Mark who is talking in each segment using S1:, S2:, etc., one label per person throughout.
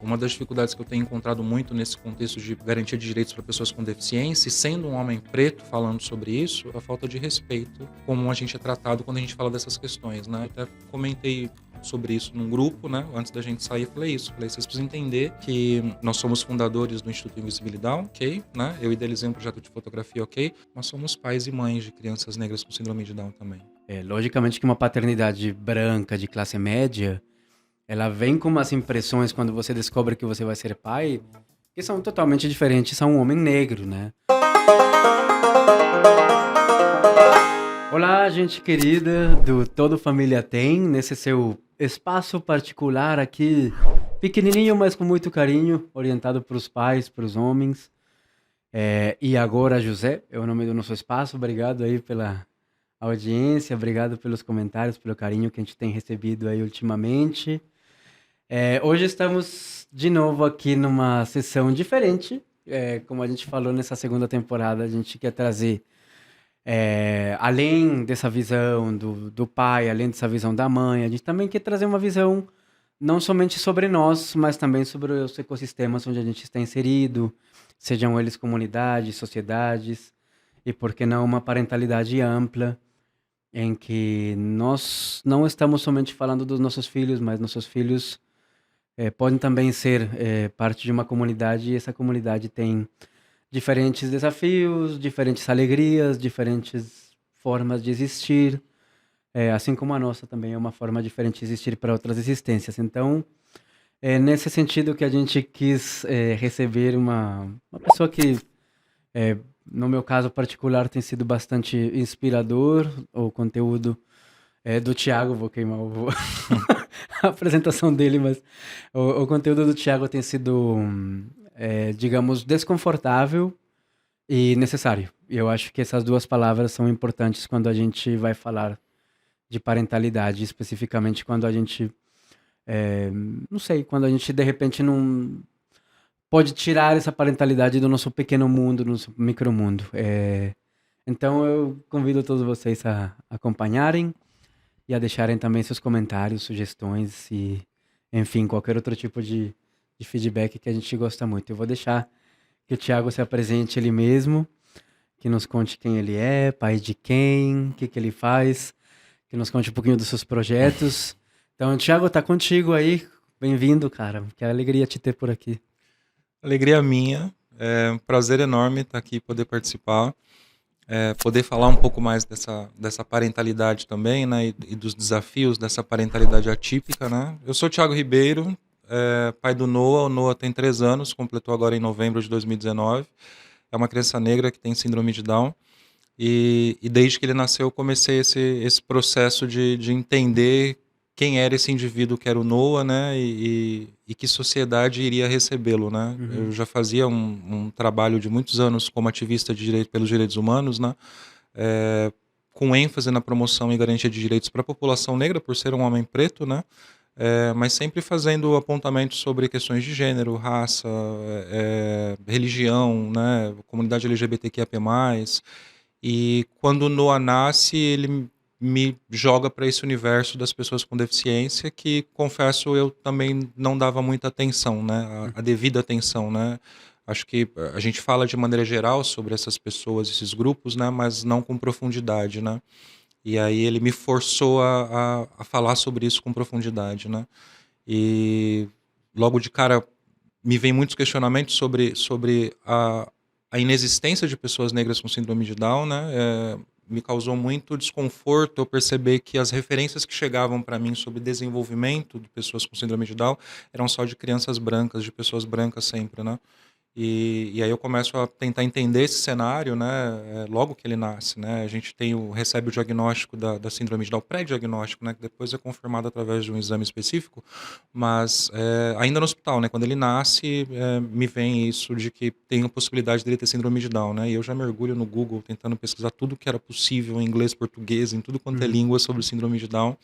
S1: uma das dificuldades que eu tenho encontrado muito nesse contexto de garantia de direitos para pessoas com deficiência, e sendo um homem preto falando sobre isso, a falta de respeito como a gente é tratado quando a gente fala dessas questões, né? Eu até comentei sobre isso num grupo, né? Antes da gente sair, falei isso. Falei, vocês precisam entender que nós somos fundadores do Instituto Invisibilidade, ok? Né? Eu idealizei um projeto de fotografia, ok? Nós somos pais e mães de crianças negras com síndrome de Down também.
S2: Logicamente que uma paternidade branca de classe média, ela vem com umas impressões quando você descobre que você vai ser pai, que são totalmente diferentes a um homem negro, né? Olá, gente querida do Todo Família Tem, nesse seu espaço particular aqui, pequenininho, mas com muito carinho, orientado para os pais, para os homens. E agora, José, é o nome do nosso espaço. Obrigado aí pela audiência, obrigado pelos comentários, pelo carinho que a gente tem recebido aí ultimamente. Hoje estamos de novo aqui numa sessão diferente. Como a gente falou nessa segunda temporada, a gente quer trazer, além dessa visão do pai, além dessa visão da mãe, a gente também quer trazer uma visão não somente sobre nós, mas também sobre os ecossistemas onde a gente está inserido, sejam eles comunidades, sociedades, e por que não uma parentalidade ampla, em que nós não estamos somente falando dos nossos filhos, mas nossos filhos podem também ser parte de uma comunidade, e essa comunidade tem diferentes desafios, diferentes alegrias, diferentes formas de existir, assim como a nossa também é uma forma diferente de existir para outras existências. Então, é nesse sentido que a gente quis receber uma pessoa que, é, no meu caso particular, tem sido bastante inspirador. O conteúdo do Thiago, vou queimar a apresentação dele, mas o conteúdo do Thiago tem sido, digamos, desconfortável e necessário. E eu acho que essas duas palavras são importantes quando a gente vai falar de parentalidade, especificamente quando a gente, é, não sei, quando a gente de repente não pode tirar essa parentalidade do nosso pequeno mundo, do nosso micromundo. Então eu convido todos vocês a acompanharem e a deixarem também seus comentários, sugestões e, enfim, qualquer outro tipo de feedback que a gente gosta muito. Eu vou deixar que o Thiago se apresente ele mesmo, que nos conte quem ele é, pai de quem, o que ele faz, que nos conte um pouquinho dos seus projetos. Então, Thiago, tá contigo aí. Bem-vindo, cara. Que alegria te ter por aqui.
S1: Alegria minha, é um prazer enorme estar aqui, poder participar, poder falar um pouco mais dessa parentalidade também, né, e dos desafios dessa parentalidade atípica, né. Eu sou o Thiago Ribeiro, pai do Noah. O Noah tem 3 anos, completou agora em novembro de 2019. É uma criança negra que tem síndrome de Down. E desde que ele nasceu, eu comecei esse processo de entender quem era esse indivíduo que era o Noah, né, e que sociedade iria recebê-lo, né. Eu
S2: Uhum.
S1: já fazia um trabalho de muitos anos como ativista pelos direitos humanos, né, com ênfase na promoção e garantia de direitos para a população negra, por ser um homem preto, né, mas sempre fazendo apontamentos sobre questões de gênero, raça, religião, né, comunidade LGBTQIA+. E quando o Noah nasce, ele me joga para esse universo das pessoas com deficiência que, confesso, eu também não dava muita atenção, né, a devida atenção, né. Acho que a gente fala de maneira geral sobre essas pessoas, esses grupos, né, mas não com profundidade, né. E aí ele me forçou a falar sobre isso com profundidade, né. E logo de cara me vem muitos questionamentos sobre a inexistência de pessoas negras com síndrome de Down, né, me causou muito desconforto eu perceber que as referências que chegavam para mim sobre desenvolvimento de pessoas com síndrome de Down eram só de crianças brancas, de pessoas brancas sempre, né. E aí eu começo a tentar entender esse cenário, né, logo que ele nasce, né, a gente recebe o diagnóstico da síndrome de Down, pré-diagnóstico, né, que depois é confirmado através de um exame específico, mas ainda no hospital, né, quando ele nasce, me vem isso de que tem a possibilidade dele ter síndrome de Down, né, e eu já mergulho no Google tentando pesquisar tudo que era possível em inglês, português, em tudo quanto é
S2: Uhum.
S1: língua sobre síndrome de Down.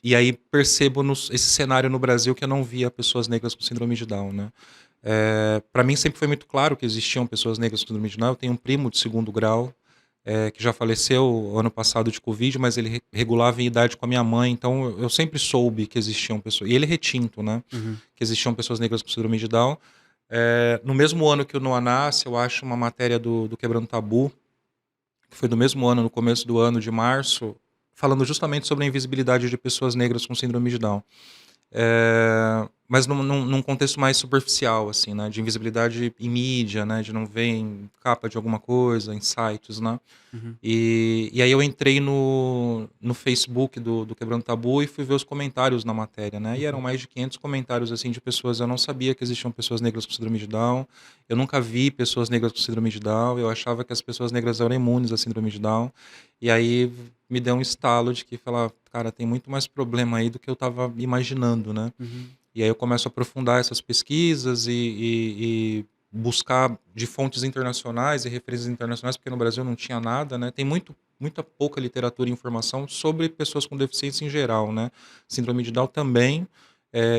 S1: E aí percebo esse cenário no Brasil que eu não via pessoas negras com síndrome de Down, né. Para mim sempre foi muito claro que existiam pessoas negras com síndrome de Down. Eu tenho um primo de segundo grau que já faleceu ano passado de Covid, mas ele regulava em idade com a minha mãe, então eu sempre soube que existiam pessoas, e ele é retinto, né,
S2: Uhum.
S1: que existiam pessoas negras com síndrome de Down. No mesmo ano que o Noah nasce, eu acho uma matéria do Quebrando Tabu, que foi do mesmo ano, no começo do ano, de março, falando justamente sobre a invisibilidade de pessoas negras com síndrome de Down. Mas num contexto mais superficial, assim, né? De invisibilidade em mídia, né? De não ver em capa de alguma coisa, em sites, né?
S2: Uhum.
S1: E aí eu entrei no Facebook do Quebrando Tabu e fui ver os comentários na matéria, né? E eram
S2: Uhum.
S1: mais de 500 comentários, assim, de pessoas. Eu não sabia que existiam pessoas negras com síndrome de Down. Eu nunca vi pessoas negras com síndrome de Down. Eu achava que as pessoas negras eram imunes à síndrome de Down. E aí me deu um estalo de que falar, cara, tem muito mais problema aí do que eu estava imaginando, né?
S2: Uhum.
S1: E aí eu começo a aprofundar essas pesquisas e buscar de fontes internacionais e referências internacionais, porque no Brasil não tinha nada, né? Tem muita pouca literatura e informação sobre pessoas com deficiência em geral, né? Síndrome de Down também,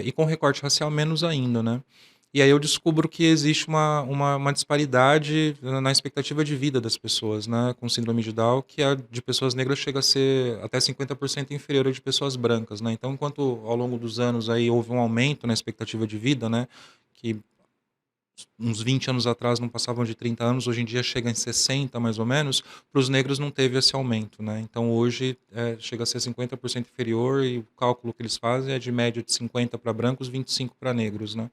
S1: e com recorte racial menos ainda, né? E aí eu descubro que existe uma disparidade na expectativa de vida das pessoas, né, com síndrome de Down, que a de pessoas negras chega a ser até 50% inferior à de pessoas brancas, né? Então, enquanto ao longo dos anos aí houve um aumento na expectativa de vida, né, que uns 20 anos atrás não passavam de 30 anos, hoje em dia chega em 60 mais ou menos, para os negros não teve esse aumento, né? Então hoje chega a ser 50% inferior e o cálculo que eles fazem é de média de 50 para brancos, 25 para negros, né?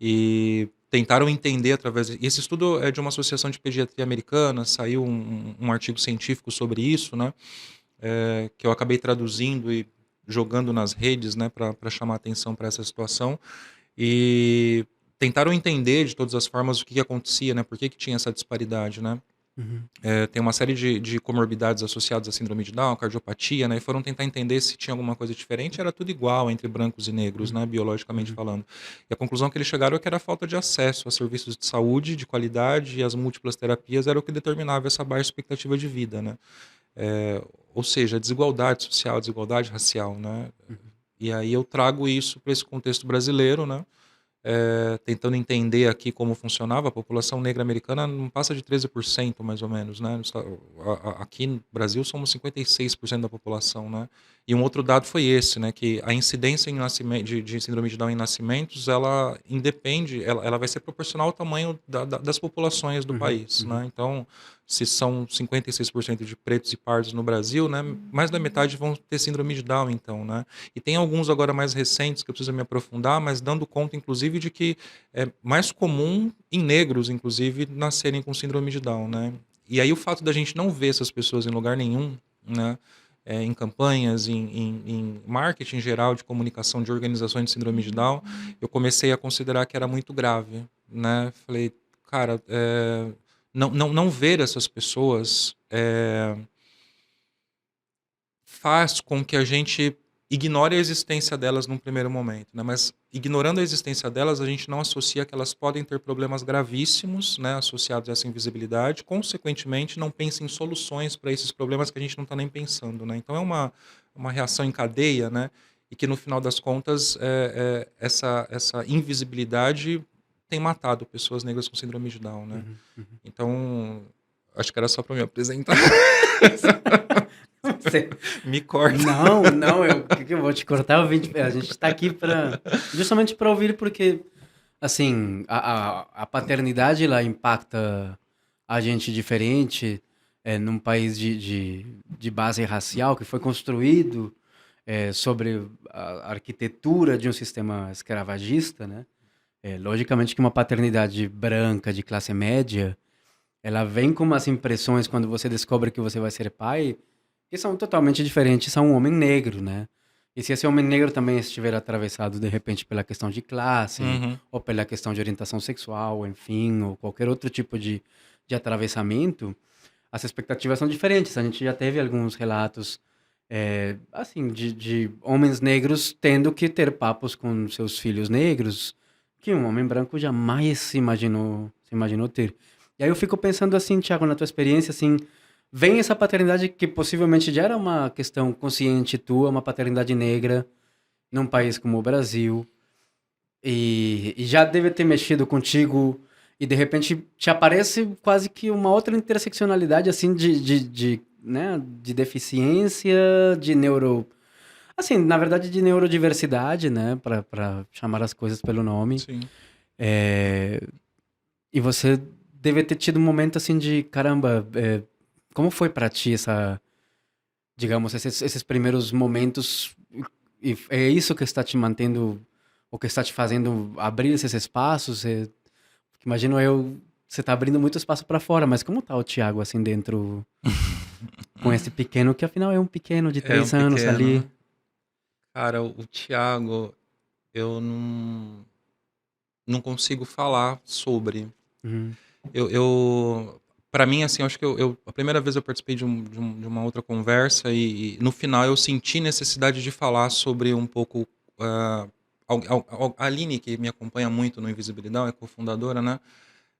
S1: E tentaram entender através. Esse estudo é de uma associação de pediatria americana, saiu um artigo científico sobre isso, né? Que eu acabei traduzindo e jogando nas redes, né, para chamar atenção para essa situação. E tentaram entender de todas as formas o que acontecia, né? Por que tinha essa disparidade, né?
S2: Uhum.
S1: Tem uma série de comorbidades associadas à síndrome de Down, cardiopatia, né? E foram tentar entender se tinha alguma coisa diferente. Era tudo igual entre brancos e negros,
S2: Uhum.
S1: né? Biologicamente
S2: Uhum.
S1: falando. E a conclusão que eles chegaram é que era a falta de acesso a serviços de saúde, de qualidade, e as múltiplas terapias era o que determinava essa baixa expectativa de vida, né? Ou seja, desigualdade social, desigualdade racial, né?
S2: Uhum.
S1: E aí eu trago isso para esse contexto brasileiro, né? Tentando entender aqui como funcionava, a população negra americana não passa de 13% mais ou menos, né? Aqui no Brasil somos 56% da população, né? E um outro dado foi esse, né? Que a incidência em de síndrome de Down em nascimentos, ela independe, ela vai ser proporcional ao tamanho das populações do
S2: Uhum.
S1: país,
S2: Uhum.
S1: né? Então, se são 56% de pretos e pardos no Brasil, né? Mais da metade vão ter síndrome de Down, então, né? E tem alguns agora mais recentes que eu preciso me aprofundar, mas dando conta, inclusive, de que é mais comum em negros, inclusive, nascerem com síndrome de Down, né? E aí o fato da gente não ver essas pessoas em lugar nenhum, né? Em campanhas, em marketing geral de comunicação de organizações de síndrome de Down, eu comecei a considerar que era muito grave, né? Falei, cara, não ver essas pessoas faz com que a gente ignore a existência delas num primeiro momento, né? Mas ignorando a existência delas, a gente não associa que elas podem ter problemas gravíssimos, né, associados a essa invisibilidade. Consequentemente, não pensa em soluções para esses problemas que a gente não está nem pensando, né? Então é uma reação em cadeia, né? E que no final das contas, essa invisibilidade tem matado pessoas negras com síndrome de Down, né?
S2: Uhum. Uhum.
S1: Então, acho que era só para me apresentar.
S2: Você-
S1: Me corta.
S2: Não, não, que eu vou te cortar? A gente está aqui para justamente para ouvir, porque assim a paternidade ela impacta a gente diferente num país de base racial que foi construído sobre a arquitetura de um sistema escravagista, né? Logicamente que uma paternidade branca de classe média ela vem com umas impressões quando você descobre que você vai ser pai, que são totalmente diferentes a um homem negro, né? E se esse homem negro também estiver atravessado de repente pela questão de classe,
S1: Uhum.
S2: ou pela questão de orientação sexual, enfim, ou qualquer outro tipo de atravessamento, as expectativas são diferentes. A gente já teve alguns relatos, assim, de homens negros tendo que ter papos com seus filhos negros, que um homem branco jamais se imaginou ter. E aí eu fico pensando assim, Thiago, na tua experiência, assim, vem essa paternidade que possivelmente já era uma questão consciente tua, uma paternidade negra, num país como o Brasil, e já deve ter mexido contigo E de repente te aparece quase que uma outra interseccionalidade assim né, de deficiência, de neuro, assim, na verdade de neurodiversidade, né, para chamar as coisas pelo nome.
S1: Sim.
S2: É, e você deve ter tido um momento assim de caramba, como foi pra ti essa, digamos, esses primeiros momentos? E é isso que está te mantendo, ou que está te fazendo abrir esses espaços? Imagino eu, você tá abrindo muito espaço pra fora, mas como tá o Thiago assim dentro, com esse pequeno, que afinal é um pequeno de
S1: É um
S2: 3 anos
S1: pequeno,
S2: ali?
S1: né? Cara, o Thiago, eu não consigo falar sobre.
S2: Uhum,
S1: Para mim, assim, eu acho que a primeira vez eu participei de uma outra conversa e no final eu senti necessidade de falar sobre um pouco. ah, a Aline, que me acompanha muito no Invisibilidade, é cofundadora, né?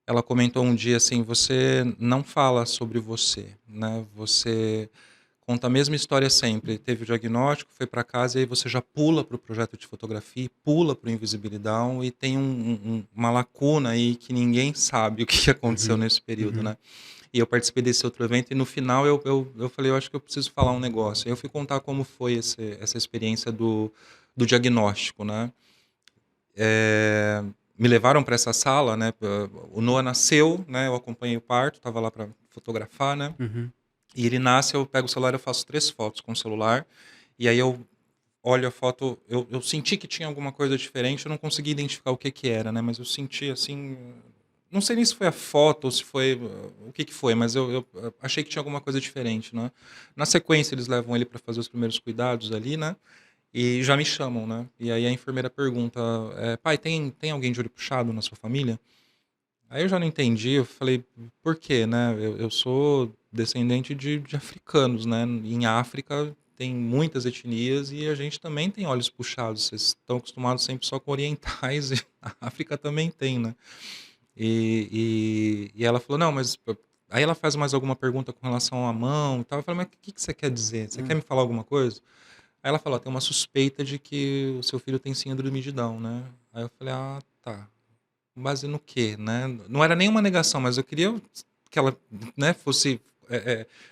S1: Ela comentou um dia assim: você não fala sobre você, né? Você conta a mesma história sempre. Teve o diagnóstico, foi para casa e aí você já pula para o projeto de fotografia, pula para o Invisibilidade e tem uma lacuna aí que ninguém sabe o que aconteceu
S2: uhum,
S1: nesse período,
S2: uhum,
S1: né? E eu participei desse outro evento e no final eu falei, eu acho que eu preciso falar um negócio. Aí eu fui contar como foi essa experiência do diagnóstico, né? É, me levaram para essa sala, né? O Noah nasceu, né? Eu acompanhei o parto, estava lá para fotografar, né?
S2: uhum,
S1: E ele nasce, eu pego o celular, eu faço 3 fotos com o celular. E aí eu olho a foto, eu senti que tinha alguma coisa diferente, eu não consegui identificar o que que era, né? Mas eu senti assim, não sei nem se foi a foto ou se foi o que que foi, mas eu achei que tinha alguma coisa diferente, né? Na sequência eles levam ele para fazer os primeiros cuidados ali, né? E já me chamam, né? E aí a enfermeira pergunta, pai, tem alguém de olho puxado na sua família? Aí eu já não entendi, eu falei, por quê, né? Eu sou descendente de africanos, né? Em África tem muitas etnias e a gente também tem olhos puxados. Vocês estão acostumados sempre só com orientais e a África também tem, né? E ela falou, não, mas... Aí ela faz mais alguma pergunta com relação à mão e tal. Eu falei, mas o que que você quer dizer? Você quer
S2: hum,
S1: me falar alguma coisa? Aí ela falou, tem uma suspeita de que o seu filho tem síndrome de Down, né? Aí eu falei, ah, tá. Com base no quê, né? Não era nenhuma negação, mas eu queria que ela, né, fosse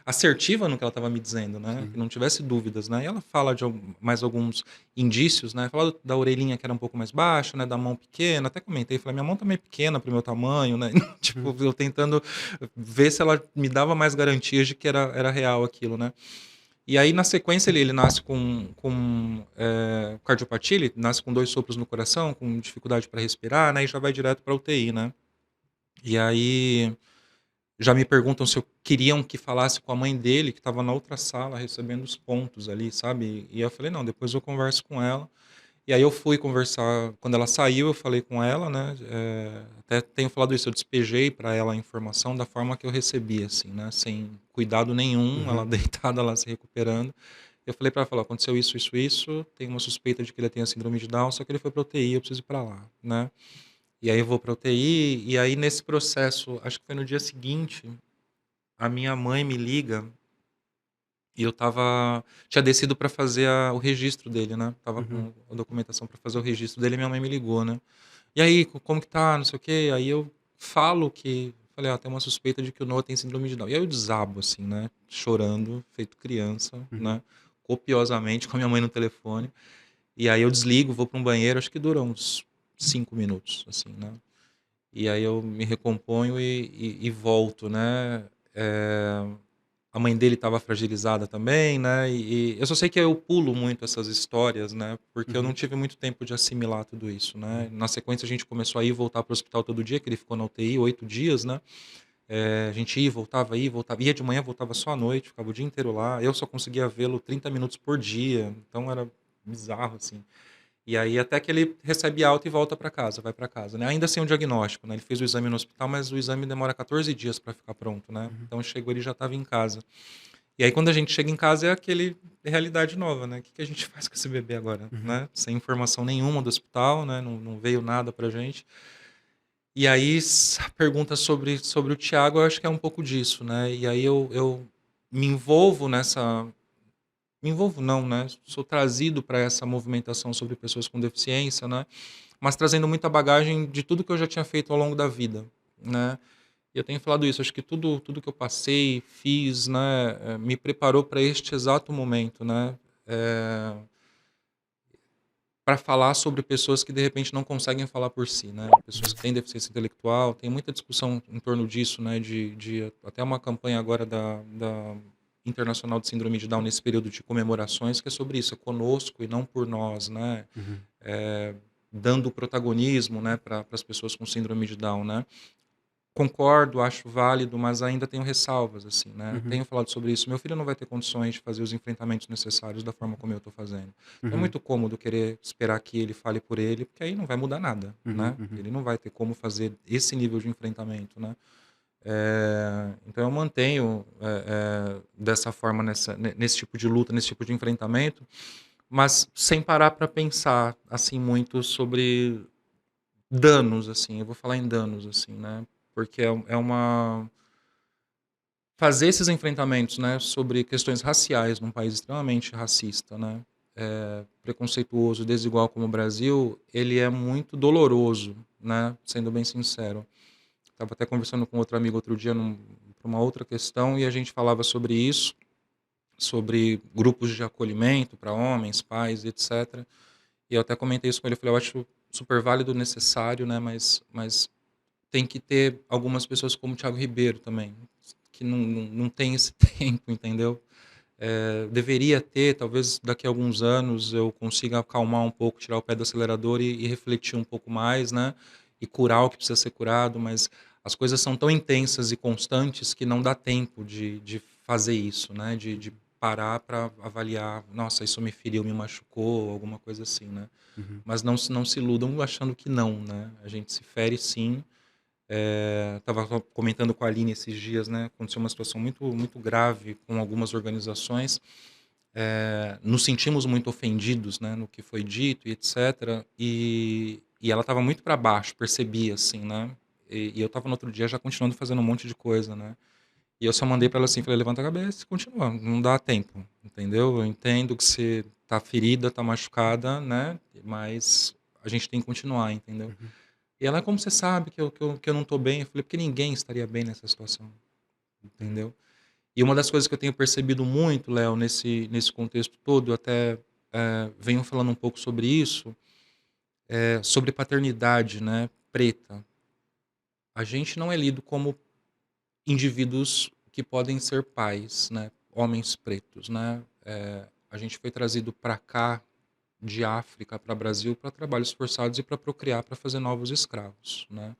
S1: assertiva no que ela estava me dizendo, né? Que
S2: sim.
S1: não tivesse dúvidas, né? E ela fala de mais alguns indícios, né? Fala da orelhinha que era um pouco mais baixa, né? Da mão pequena. Até comentei, falei, minha mão também é pequena para o meu tamanho, né? Tipo,
S2: Uhum,
S1: eu tentando ver se ela me dava mais garantias de que era real aquilo, né? E aí, na sequência, ele nasce com cardiopatia, ele nasce com 2 sopros no coração, com dificuldade para respirar, né? E já vai direto para UTI, né? E aí, já me perguntam se eu queriam que falasse com a mãe dele, que estava na outra sala, recebendo os pontos ali, sabe? E eu falei, não, depois eu converso com ela. E aí eu fui conversar, quando ela saiu, eu falei com ela, né? Até tenho falado isso, eu despejei para ela a informação da forma que eu recebi, assim, né? Sem cuidado nenhum, ela
S2: uhum,
S1: deitada lá se recuperando. Eu falei para ela, falou, aconteceu isso, isso, isso, tem uma suspeita de que ele tem a síndrome de Down, só que ele foi para UTI, eu preciso ir para lá, né? E aí eu vou para UTI, e aí nesse processo, acho que foi no dia seguinte, a minha mãe me liga e eu tinha descido para fazer o registro dele, né? Tava
S2: uhum,
S1: com a documentação para fazer o registro dele, e minha mãe me ligou, né? E aí, como que tá, não sei o quê? Aí eu falei, tem uma suspeita de que o Noah tem síndrome de Down. E aí eu desabo, assim, né? Chorando, feito criança,
S2: uhum,
S1: né? Copiosamente com a minha mãe no telefone. E aí eu desligo, vou para um banheiro, acho que dura uns 5 minutos, assim, né? E aí eu me recomponho e volto, né? É, a mãe dele estava fragilizada também, né? E eu só sei que eu pulo muito essas histórias, né? Porque eu não
S2: uhum,
S1: tive muito tempo de assimilar tudo isso, né?
S2: uhum,
S1: Na sequência a gente começou a ir e voltar para o hospital todo dia, que ele ficou na UTI 8 dias, né? A gente ia, voltava, ia de manhã, voltava só à noite, ficava o dia inteiro lá. Eu só conseguia vê-lo 30 minutos por dia, então era bizarro, assim. E aí até que ele recebe alta e volta para casa, vai para casa, né? Ainda sem o diagnóstico, né? Ele fez o exame no hospital, mas o exame demora 14 dias para ficar pronto, né?
S2: uhum,
S1: Então chegou, ele já estava em casa. E aí quando a gente chega em casa é aquele realidade nova, né? O que que a gente faz com esse bebê agora,
S2: uhum,
S1: né? Sem informação nenhuma do hospital, né? Não veio nada pra gente. E aí a pergunta sobre o Thiago, eu acho que é um pouco disso, né? E aí eu me envolvo nessa... Me envolvo não, né? Sou trazido para essa movimentação sobre pessoas com deficiência, né? Mas trazendo muita bagagem de tudo que eu já tinha feito ao longo da vida, né? E eu tenho falado isso, acho que tudo que eu passei, fiz, né, me preparou para este exato momento, né? Para falar sobre pessoas que de repente não conseguem falar por si, né? Pessoas que têm deficiência intelectual, tem muita discussão em torno disso, né? De até uma campanha agora da Internacional de Síndrome de Down nesse período de comemorações, que é sobre isso, é conosco e não por nós, né?
S2: Uhum.
S1: É, dando protagonismo, né, para as pessoas com síndrome de Down, né? Concordo, acho válido, mas ainda tenho ressalvas, assim, né?
S2: Uhum.
S1: Tenho falado sobre isso. Meu filho não vai ter condições de fazer os enfrentamentos necessários da forma como eu estou fazendo. Então é
S2: Uhum.
S1: muito cômodo querer esperar que ele fale por ele, porque aí não vai mudar nada,
S2: Uhum.
S1: né?
S2: Uhum.
S1: Ele não vai ter como fazer esse nível de enfrentamento, né? Então eu mantenho dessa forma nesse tipo de luta, nesse tipo de enfrentamento, mas sem parar para pensar assim muito sobre danos, assim. Eu vou falar em danos, assim, né? Porque é uma fazer esses enfrentamentos, né, sobre questões raciais num país extremamente racista, né, preconceituoso, desigual como o Brasil, ele é muito doloroso, né, sendo bem sincero. Estava até conversando com outro amigo outro dia para uma outra questão e a gente falava sobre isso, sobre grupos de acolhimento para homens, pais, etc. E eu até comentei isso com ele, eu falei, eu acho super válido, necessário, né, mas tem que ter algumas pessoas como o Thiago Ribeiro também, que não tem esse tempo, entendeu? Deveria ter, talvez daqui a alguns anos eu consiga acalmar um pouco, tirar o pé do acelerador e refletir um pouco mais, né? E curar o que precisa ser curado, mas as coisas são tão intensas e constantes que não dá tempo de fazer isso, né? De parar para avaliar, nossa, isso me feriu, me machucou, alguma coisa assim, né?
S2: Uhum.
S1: Mas não se iludam achando que não, né? A gente se fere sim. Estava comentando com a Aline esses dias, né? Aconteceu uma situação muito grave com algumas organizações. Nos sentimos muito ofendidos, né, no que foi dito e etc. E ela estava muito para baixo, percebi assim, né? E eu estava no outro dia já continuando fazendo um monte de coisa, né? E eu só mandei para ela assim, falei, levanta a cabeça e continua, não dá tempo, entendeu? Eu entendo que você tá ferida, tá machucada, né? Mas a gente tem que continuar, entendeu?
S2: Uhum.
S1: E ela, como você sabe que eu não tô bem? Eu falei, porque ninguém estaria bem nessa situação,
S2: Uhum.
S1: entendeu? E uma das coisas que eu tenho percebido muito, Léo, nesse contexto todo, eu até venho falando um pouco sobre isso, sobre paternidade, né, preta. A gente não é lido como indivíduos que podem ser pais, né, homens pretos, né? A gente foi trazido para cá de África para Brasil para trabalhos forçados e para procriar, para fazer novos escravos, né?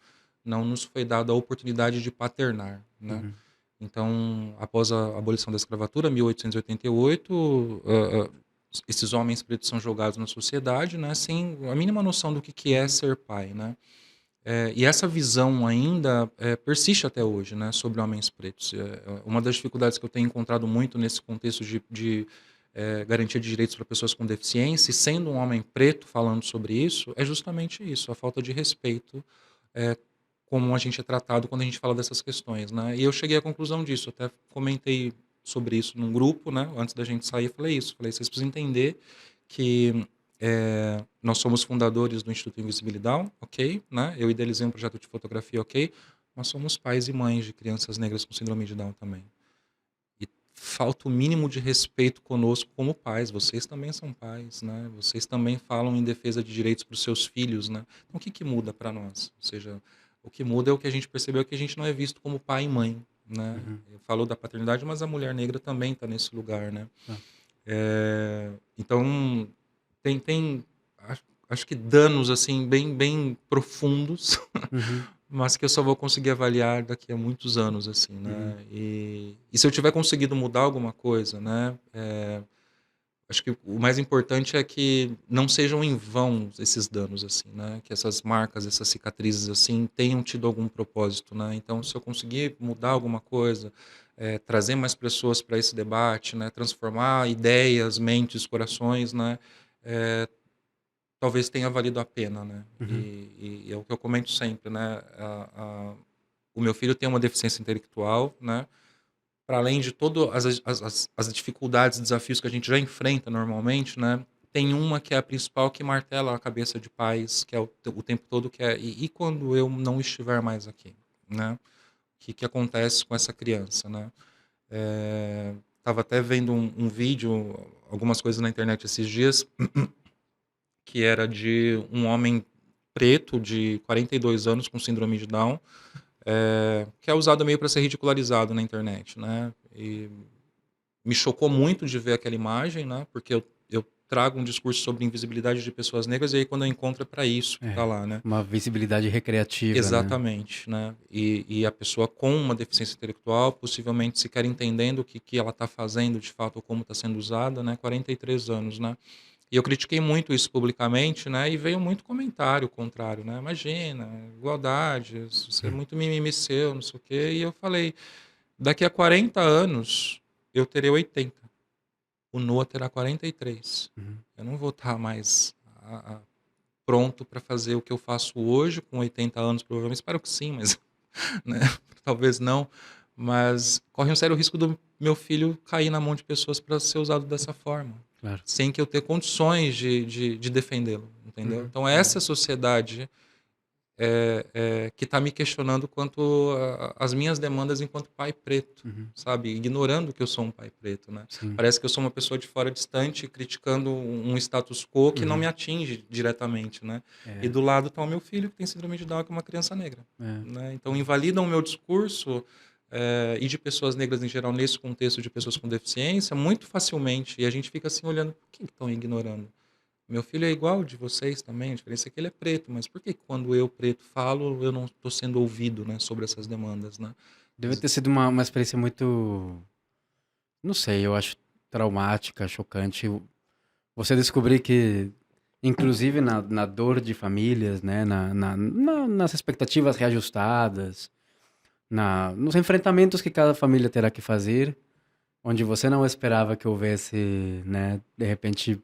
S1: Não nos foi dada a oportunidade de paternar, né?
S2: Uhum.
S1: Então, após a abolição da escravatura, 1888, esses homens pretos são jogados na sociedade, né, sem a mínima noção do que é ser pai, né? E essa visão ainda persiste até hoje, né, sobre homens pretos. Uma das dificuldades que eu tenho encontrado muito nesse contexto de garantia de direitos para pessoas com deficiência, e sendo um homem preto falando sobre isso, é justamente isso, a falta de respeito é, como a gente é tratado quando a gente fala dessas questões, né? E eu cheguei à conclusão disso, até comentei sobre isso num grupo, né? Antes da gente sair, eu falei isso, falei, vocês precisam entender que nós somos fundadores do Instituto Invisibilidade, ok, né? Eu idealizei um projeto de fotografia, ok, nós somos pais e mães de crianças negras com síndrome de Down também. E falta o mínimo de respeito conosco como pais. Vocês também são pais, né? Vocês também falam em defesa de direitos para os seus filhos, né? Então, o que muda para nós? Ou seja, o que muda é o que a gente percebeu que a gente não é visto como pai e mãe, né?
S2: Uhum.
S1: Falou da paternidade, mas a mulher negra também está nesse lugar, né?
S2: Tá.
S1: Então, tem acho que danos assim bem profundos,
S2: Uhum.
S1: mas que eu só vou conseguir avaliar daqui a muitos anos, assim,
S2: Uhum.
S1: né? E se eu tiver conseguido mudar alguma coisa, né? Acho que o mais importante é que não sejam em vão esses danos, assim, né? Que essas marcas, essas cicatrizes, assim, tenham tido algum propósito, né? Então, se eu conseguir mudar alguma coisa, trazer mais pessoas para esse debate, né? Transformar ideias, mentes, corações, né? É, talvez tenha valido a pena, né?
S2: Uhum.
S1: E é o que eu comento sempre, né? O meu filho tem uma deficiência intelectual, né? Para além de todas as dificuldades, desafios que a gente já enfrenta normalmente, né? Tem uma que é a principal que martela a cabeça de pais, que é o tempo todo, que é e quando eu não estiver mais aqui, né? O que acontece com essa criança, né? Tava até vendo um vídeo, algumas coisas na internet esses dias, que era de um homem preto de 42 anos com síndrome de Down, que é usado meio para ser ridicularizado na internet, né? E me chocou muito de ver aquela imagem, né? Porque eu trago um discurso sobre invisibilidade de pessoas negras e aí quando eu encontro é para isso que tá
S2: É,
S1: lá, né?
S2: uma visibilidade recreativa, né?
S1: Exatamente, né? E a pessoa com uma deficiência intelectual, possivelmente sequer entendendo o que ela está fazendo de fato ou como está sendo usada, né? 43 anos, né? E eu critiquei muito isso publicamente, né? E veio muito comentário contrário, né? Imagina, igualdade, você é
S2: Hum,
S1: muito mimimi seu, não sei o quê. E eu falei, daqui a 40 anos eu terei 80. O Noah terá 43.
S2: uhum.
S1: Eu não vou estar mais pronto para fazer o que eu faço hoje, com 80 anos, provavelmente. Espero que sim, mas né? Talvez não. Mas corre um sério risco do meu filho cair na mão de pessoas para ser usado dessa forma,
S2: Claro.
S1: sem que eu ter condições de defendê-lo, entendeu?
S2: Uhum,
S1: Então, essa
S2: uhum,
S1: sociedade que está me questionando quanto às minhas demandas enquanto pai preto,
S2: uhum.
S1: sabe? Ignorando que eu sou um pai preto, né?
S2: Sim.
S1: Parece que eu sou uma pessoa de fora distante, criticando um status quo que não me
S2: Uhum.
S1: atinge diretamente, né? E
S2: É,
S1: do lado está o meu filho, que tem síndrome de Down, que é uma criança negra,
S2: é.
S1: né? Então, invalidam o meu discurso e de pessoas negras em geral, nesse contexto de pessoas com deficiência, muito facilmente. E a gente fica assim olhando, por que estão ignorando? Meu filho é igual de vocês também, a diferença é que ele é preto, mas por que quando eu, preto, falo, eu não estou sendo ouvido, né, sobre essas demandas, né?
S2: Deve ter sido uma experiência muito, não sei, eu acho traumática, chocante. Você descobrir que, inclusive na dor de famílias, né, nas expectativas reajustadas, nos enfrentamentos que cada família terá que fazer, onde você não esperava que houvesse, né, de repente,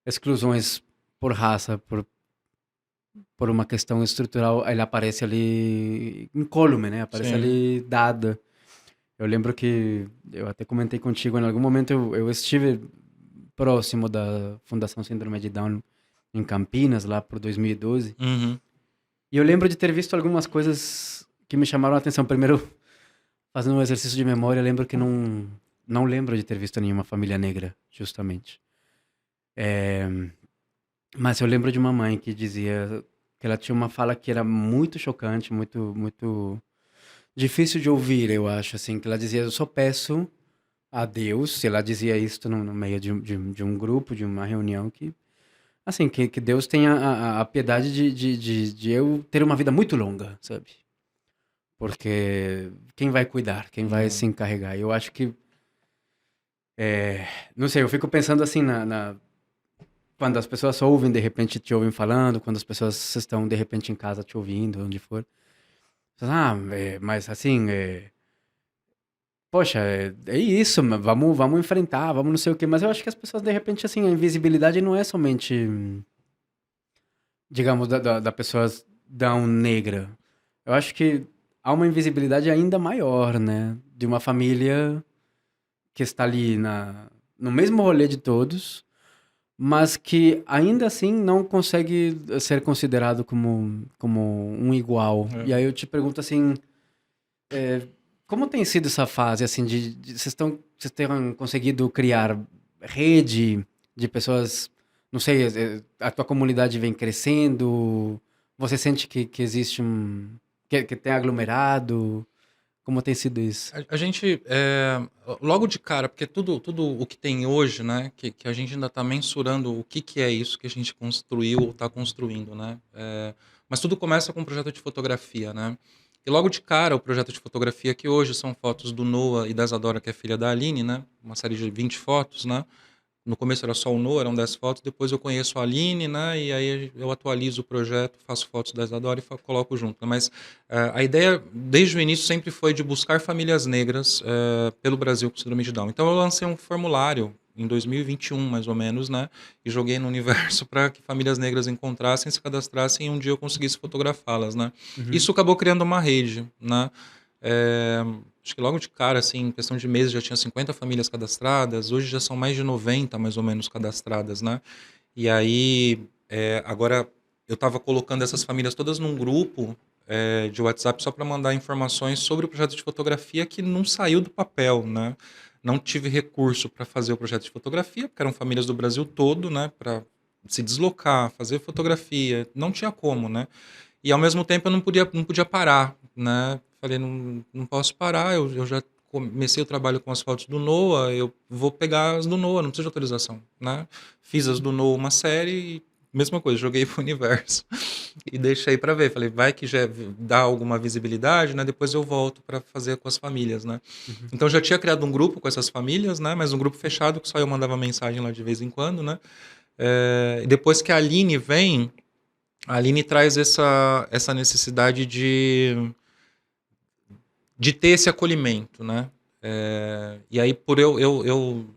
S2: exclusões por raça, por uma questão estrutural, ele aparece ali incólume, né? Aparece
S1: Sim.
S2: ali dada. Eu lembro que eu até comentei contigo, em algum momento eu estive próximo da Fundação Síndrome de Down em Campinas, lá por 2012.
S1: Uhum.
S2: E eu lembro de ter visto algumas coisas que me chamaram a atenção. Primeiro, fazendo um exercício de memória, eu lembro que não lembro de ter visto nenhuma família negra, justamente. É, mas eu lembro de uma mãe que dizia que ela tinha uma fala que era muito chocante, muito difícil de ouvir, eu acho, assim, que ela dizia, eu só peço a Deus, se ela dizia isso no meio de um grupo, de uma reunião, que, assim, que Deus tenha a piedade de eu ter uma vida muito longa, sabe? Porque quem vai cuidar, quem vai
S1: É.
S2: se encarregar? Eu acho que, não sei, eu fico pensando assim quando as pessoas ouvem, de repente te ouvem falando, quando as pessoas estão, de repente, em casa te ouvindo, onde for. Mas assim, poxa, é isso, vamos enfrentar, vamos não sei o quê. Mas eu acho que as pessoas, de repente, assim, a invisibilidade não é somente, digamos, da pessoa down negra. Eu acho que há uma invisibilidade ainda maior, né? De uma família que está ali no mesmo rolê de todos, mas que ainda assim não consegue ser considerado como um igual.
S1: É.
S2: E aí eu te pergunto assim, como tem sido essa fase, assim, vocês têm conseguido criar rede de pessoas, não sei, a tua comunidade vem crescendo, você sente que existe que tem aglomerado, como tem sido isso?
S1: A gente, logo de cara, porque tudo o que tem hoje, né, que a gente ainda está mensurando o que é isso que a gente construiu ou está construindo, né? Mas tudo começa com um projeto de fotografia, né? E logo de cara, o projeto de fotografia, que hoje são fotos do Noah e da Isadora, que é filha da Aline, né? Uma série de 20 fotos, né? No começo era só o Noah, eram 10 fotos, depois eu conheço a Aline, né? E aí eu atualizo o projeto, faço fotos da Isadora e coloco junto, né? Mas a ideia, desde o início, sempre foi de buscar famílias negras pelo Brasil com síndrome de Down. Então eu lancei um formulário em 2021, mais ou menos, né? E joguei no universo para que famílias negras encontrassem, se cadastrassem e um dia eu conseguisse fotografá-las, né?
S2: Uhum.
S1: Isso acabou criando uma rede, né? Acho que logo de cara, assim, em questão de meses já tinha 50 famílias cadastradas, hoje já são mais de 90, mais ou menos, cadastradas, né? E aí, agora eu estava colocando essas famílias todas num grupo, de WhatsApp só para mandar informações sobre o projeto de fotografia que não saiu do papel, né? Não tive recurso para fazer o projeto de fotografia, porque eram famílias do Brasil todo, né? Para se deslocar, fazer fotografia, não tinha como, né? E ao mesmo tempo eu não podia parar, né? Falei, não posso parar, eu já comecei o trabalho com as fotos do NOAA, eu vou pegar as do NOAA, não preciso de autorização, né? Fiz as do NOAA uma série e mesma coisa, joguei pro universo e deixei para ver. Falei, vai que já dá alguma visibilidade, né? Depois eu volto para fazer com as famílias, né?
S2: Uhum.
S1: Então já tinha criado um grupo com essas famílias, né? Mas um grupo fechado que só eu mandava mensagem lá de vez em quando, né? E depois que a Aline vem, a Aline traz essa necessidade de ter esse acolhimento, né? E aí, por eu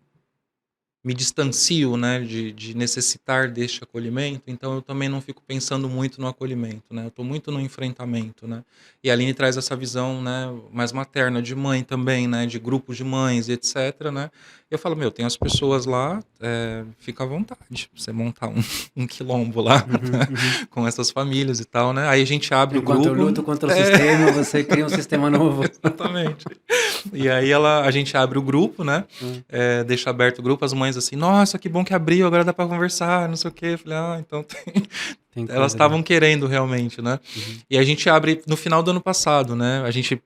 S1: me distancio, né, de necessitar deste acolhimento, então eu também não fico pensando muito no acolhimento, né? Eu estou muito no enfrentamento, né? E a Aline traz essa visão, né, mais materna de mãe também, né, de grupos de mães e etc, né? Eu falo, meu, tem as pessoas lá, fica à vontade, pra você montar um quilombo lá,
S2: Uhum, uhum.
S1: com essas famílias e tal, né? Aí a gente abre o
S2: Enquanto eu
S1: grupo.
S2: luto contra o sistema, você cria um sistema novo.
S1: Exatamente. E aí a gente abre o grupo, né?
S2: Hum.
S1: Deixa aberto o grupo, as mães assim, nossa, que bom que abriu, agora dá pra conversar, não sei o quê. Eu falei, então
S2: Tem
S1: elas
S2: coisa ali.
S1: estavam querendo realmente, né?
S2: Uhum.
S1: E a gente abre no final do ano passado, né? A gente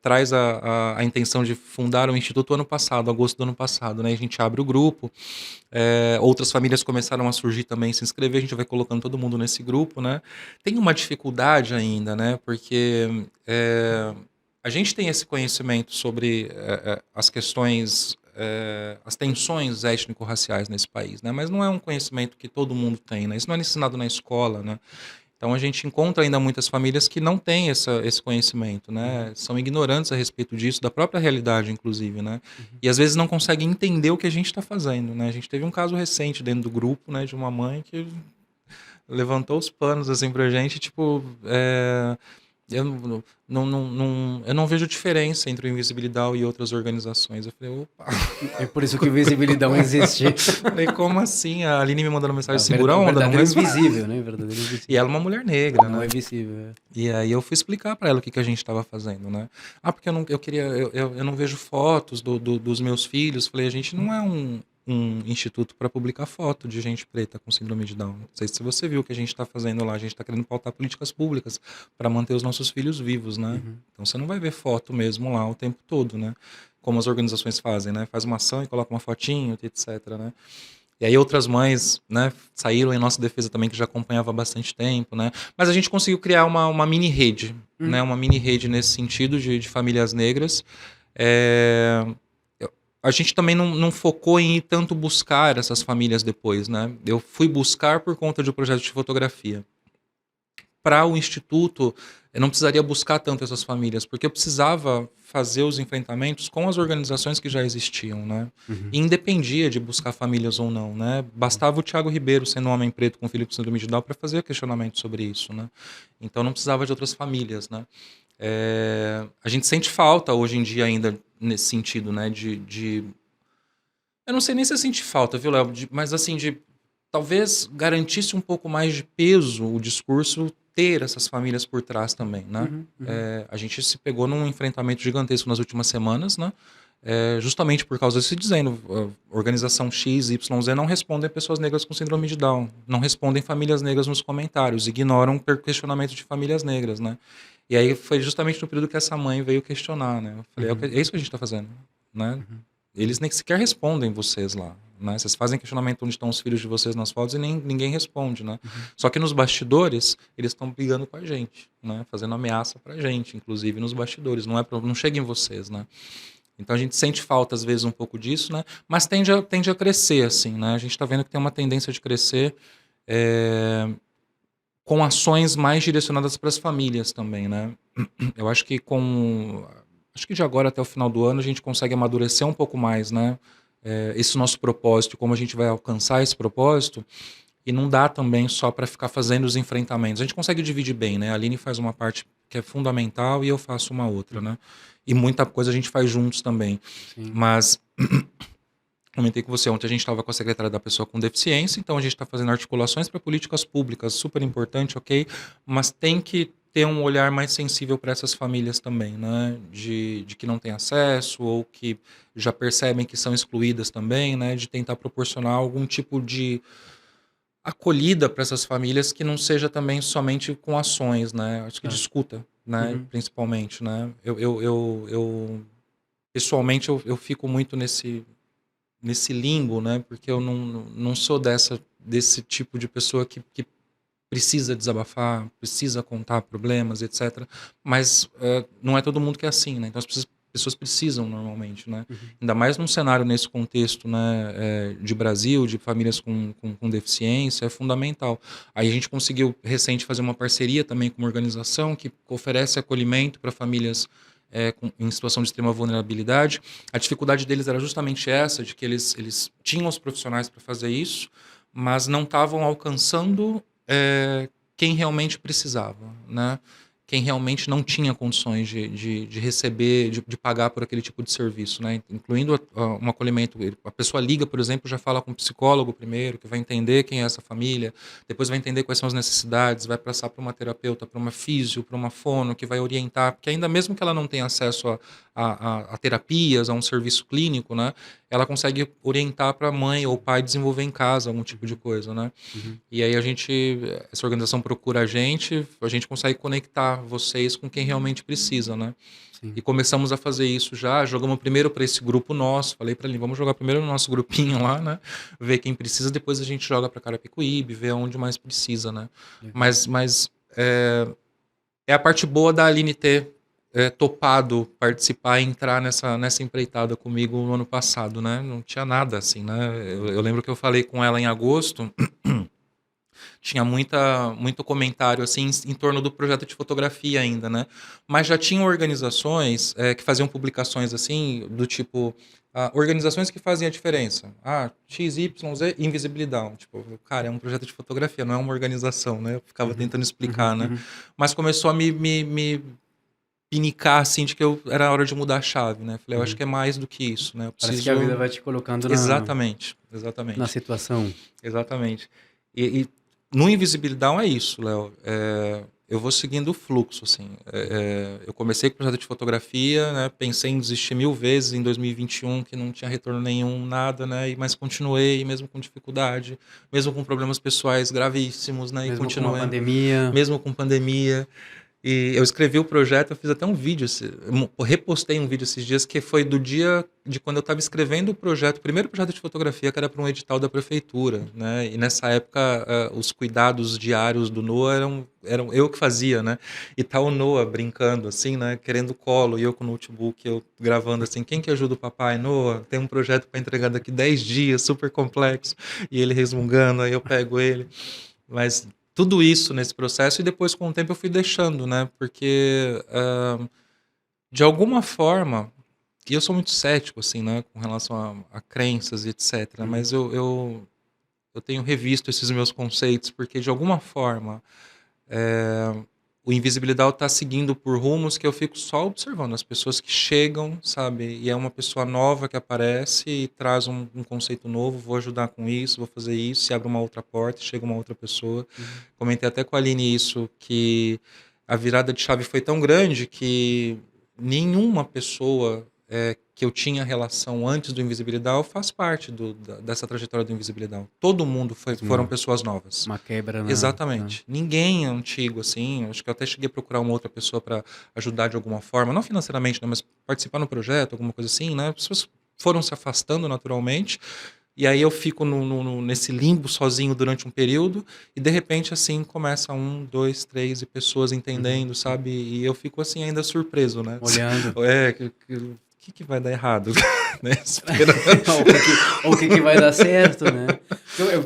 S1: traz a intenção de fundar o Instituto ano passado, agosto do ano passado, né? A gente abre o grupo, outras famílias começaram a surgir também, se inscrever, a gente vai colocando todo mundo nesse grupo, né? Tem uma dificuldade ainda, né? Porque a gente tem esse conhecimento sobre as questões, as tensões étnico-raciais nesse país, né? Mas não é um conhecimento que todo mundo tem, né? Isso não é ensinado na escola, né? Então a gente encontra ainda muitas famílias que não têm esse conhecimento,
S2: Uhum.
S1: né? São ignorantes a respeito disso, da própria realidade, inclusive, né?
S2: Uhum.
S1: E às vezes não conseguem entender o que a gente está fazendo, né? A gente teve um caso recente dentro do grupo, né, de uma mãe que levantou os panos assim pra gente, tipo, eu eu não vejo diferença entre o Invisibilidade e outras organizações. Eu falei, opa.
S2: É por isso que o Visibilidão existe.
S1: Falei, como assim? A Aline me mandando mensagem,
S2: O
S1: segura a
S2: o
S1: onda, não
S2: verdadeiro
S1: resvala.
S2: invisível, né? O verdadeiro
S1: E
S2: invisível.
S1: ela é uma mulher negra,
S2: Não
S1: né?
S2: é visível. É.
S1: E aí eu fui explicar pra ela o que a gente estava fazendo, né? Porque eu queria, eu não vejo fotos dos meus filhos. Falei, a gente não é um instituto para publicar foto de gente preta com síndrome de Down. Não sei se você viu o que a gente está fazendo lá. A gente está querendo pautar políticas públicas para manter os nossos filhos vivos, né?
S2: Uhum.
S1: Então você não vai ver foto mesmo lá o tempo todo, né? Como as organizações fazem, né? Faz uma ação e coloca uma fotinho, etc, né? E aí outras mães, né, saíram em nossa defesa também, que já acompanhava há bastante tempo, né? Mas a gente conseguiu criar uma mini rede, né? Uma mini rede nesse sentido de famílias negras. A gente também não focou em ir tanto buscar essas famílias depois, né? Eu fui buscar por conta de um projeto de fotografia. Para o Instituto, eu não precisaria buscar tanto essas famílias, porque eu precisava fazer os enfrentamentos com as organizações que já existiam, né?
S2: Uhum.
S1: E independia de buscar famílias ou não, né? Bastava o Thiago Ribeiro, sendo um homem preto com filho com síndrome de Down, para fazer questionamento sobre isso, né? Então não precisava de outras famílias, né? A gente sente falta hoje em dia ainda nesse sentido, né? Eu não sei nem se eu senti falta, viu, Léo? Mas assim, talvez garantisse um pouco mais de peso o discurso ter essas famílias por trás também, né?
S2: Uhum. Uhum.
S1: A gente se pegou num enfrentamento gigantesco nas últimas semanas, né? Justamente por causa disso, dizendo, a organização X, Y, Z não respondem pessoas negras com síndrome de Down, não respondem famílias negras nos comentários, ignoram questionamento de famílias negras, né? E aí foi justamente no período que essa mãe veio questionar, né? Eu falei,
S2: Uhum.
S1: é isso que a gente está fazendo, né?
S2: Uhum.
S1: Eles nem sequer respondem vocês lá, né? Vocês fazem questionamento onde estão os filhos de vocês nas fotos e ninguém responde, né?
S2: Uhum.
S1: Só que nos bastidores, eles estão brigando com a gente, né? Fazendo ameaça pra gente, inclusive nos bastidores. Não chega em vocês, né? Então a gente sente falta, às vezes, um pouco disso, né? Mas tende a crescer, assim, né? A gente está vendo que tem uma tendência de crescer com ações mais direcionadas para as famílias também, né? Eu acho que acho que de agora até o final do ano a gente consegue amadurecer um pouco mais, né? Esse nosso propósito, como a gente vai alcançar esse propósito, e não dá também só para ficar fazendo os enfrentamentos. A gente consegue dividir bem, né? A Aline faz uma parte que é fundamental e eu faço uma outra, né? E muita coisa a gente faz juntos também.
S2: Sim.
S1: Mas comentei com você ontem, a gente estava com a secretária da pessoa com deficiência, então a gente está fazendo articulações para políticas públicas, super importante, ok? Mas tem que ter um olhar mais sensível para essas famílias também, né? De que não têm acesso ou que já percebem que são excluídas também, né? De tentar proporcionar algum tipo de acolhida para essas famílias que não seja também somente com ações, né? Acho que de
S2: Tá.
S1: escuta, né?
S2: Uhum.
S1: Principalmente, né? Pessoalmente, eu fico muito nesse limbo, né? Porque eu não sou desse tipo de pessoa que precisa desabafar, precisa contar problemas, etc. Mas não é todo mundo que é assim, né? Então pessoas precisam normalmente, né?
S2: Uhum.
S1: Ainda mais num cenário nesse contexto, né, de Brasil, de famílias com deficiência, é fundamental. Aí a gente conseguiu recente fazer uma parceria também com uma organização que oferece acolhimento para famílias em situação de extrema vulnerabilidade. A dificuldade deles era justamente essa, de que eles tinham os profissionais para fazer isso, mas não estavam alcançando quem realmente precisava, né? Quem realmente não tinha condições de receber, de pagar por aquele tipo de serviço, né? Incluindo um acolhimento. A pessoa liga, por exemplo, já fala com o psicólogo primeiro, que vai entender quem é essa família, depois vai entender quais são as necessidades, vai passar para uma terapeuta, para uma físio, para uma fono, que vai orientar, porque ainda mesmo que ela não tenha acesso a terapias, a um serviço clínico, né? Ela consegue orientar para a mãe ou pai desenvolver em casa algum tipo de
S2: Uhum.
S1: coisa, né?
S2: Uhum.
S1: E aí essa organização procura a gente consegue conectar vocês com quem realmente precisa, né? E
S2: Sim.
S1: começamos a fazer isso já, jogamos primeiro para esse grupo nosso, falei para ele, vamos jogar primeiro no nosso grupinho lá, né? Ver quem precisa, depois a gente joga para Carapicuíba, ver onde mais precisa, né?
S2: Legal.
S1: Mas é a parte boa da Aline ter topado participar e entrar nessa empreitada comigo no ano passado, né? Não tinha nada assim, né? Eu lembro que eu falei com ela em agosto, tinha muito comentário assim em torno do projeto de fotografia ainda, né? Mas já tinham organizações que faziam publicações assim, do tipo, organizações que fazem a diferença. X, Y, Z, invisibilidade. Tipo, cara, é um projeto de fotografia, não é uma organização, né? Eu ficava
S2: Uhum.
S1: tentando
S2: Uhum.
S1: explicar, né?
S2: Uhum.
S1: Mas começou a me pinicar, assim, de que era hora de mudar a chave, né? Falei, eu acho
S2: Uhum.
S1: que é mais do que isso, né? Eu
S2: Parece que a vida
S1: preciso...
S2: vai te colocando
S1: Exatamente,
S2: na
S1: exatamente.
S2: situação.
S1: Exatamente. E no Invisibilidade é isso, Léo. Eu vou seguindo o fluxo, assim. Eu comecei com o projeto de fotografia, né? Pensei em desistir 1000 vezes em 2021, que não tinha retorno nenhum, nada, né? Mas continuei, mesmo com dificuldade, mesmo com problemas pessoais gravíssimos, né? E
S2: Mesmo com a
S1: continuei,
S2: pandemia.
S1: mesmo com pandemia. E eu escrevi o projeto, eu fiz até um vídeo, eu repostei um vídeo esses dias, que foi do dia de quando eu estava escrevendo o projeto, o primeiro projeto de fotografia, que era para um edital da prefeitura, né? E nessa época, os cuidados diários do Noah eram eu que fazia, né? E tá o Noah brincando, assim, né? Querendo colo, e eu com o notebook, eu gravando assim, quem que ajuda o papai? Noah, tem um projeto para entregar daqui 10 dias, super complexo, e ele resmungando, aí eu pego ele. Mas tudo isso nesse processo e depois com o tempo eu fui deixando, né? Porque de alguma forma, e eu sou muito cético assim, né, com relação a crenças e etc,
S2: Uhum.
S1: mas eu tenho revisto esses meus conceitos porque de alguma forma o Invisibilidade está seguindo por rumos que eu fico só observando as pessoas que chegam, sabe? E é uma pessoa nova que aparece e traz um conceito novo, vou ajudar com isso, vou fazer isso, se abre uma outra porta, chega uma outra pessoa.
S2: Uhum.
S1: Comentei até com a Aline isso, que a virada de chave foi tão grande que nenhuma pessoa que eu tinha relação antes do Invisibilidade faz parte dessa trajetória do Invisibilidade. Todo mundo
S2: Fez
S1: foram pessoas novas.
S2: uma quebra na...
S1: Exatamente. Ninguém é antigo, assim. Acho que eu até cheguei a procurar uma outra pessoa para ajudar de alguma forma, não financeiramente, né, mas participar no projeto, alguma coisa assim, né? As pessoas foram se afastando naturalmente, e aí eu fico nesse limbo sozinho durante um período, e de repente, assim, começa um, dois, três, e pessoas
S2: Uhum.
S1: entendendo, sabe? E eu fico, assim, ainda surpreso, né?
S2: Olhando.
S1: O que vai dar errado? Né? Esperando.
S2: Ou o que que vai dar certo, né?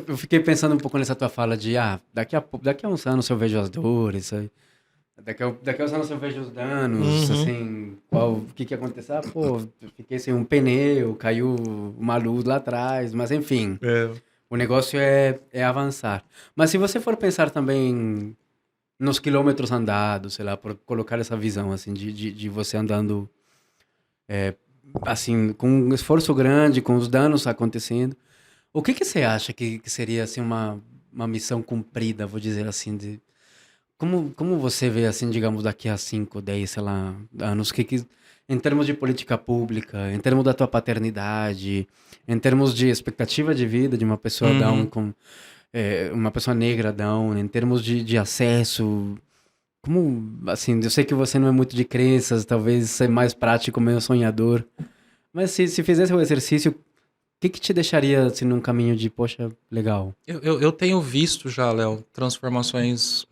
S2: Eu fiquei pensando um pouco nessa tua fala de, daqui a uns anos eu vejo as dores, aí, daqui a uns anos eu vejo os danos,
S1: Uhum.
S2: assim, o que que aconteceu? Eu fiquei sem um pneu, caiu uma luz lá atrás, mas enfim,
S1: É.
S2: o negócio é avançar. Mas se você for pensar também nos quilômetros andados, sei lá, por colocar essa visão, assim, de você andando assim, com um esforço grande, com os danos acontecendo. O que que você acha que seria assim uma missão cumprida, vou dizer assim, Como você vê, assim, digamos, daqui a 5, 10, sei lá, anos, em termos de política pública, em termos da tua paternidade, em termos de expectativa de vida de uma pessoa down,
S1: Uhum.
S2: uma pessoa negra down, em termos de acesso, assim, eu sei que você não é muito de crenças, talvez ser mais prático, meio sonhador, mas se fizesse o exercício, o que te deixaria, assim, num caminho de, poxa, legal?
S1: Eu tenho visto já, Léo, transformações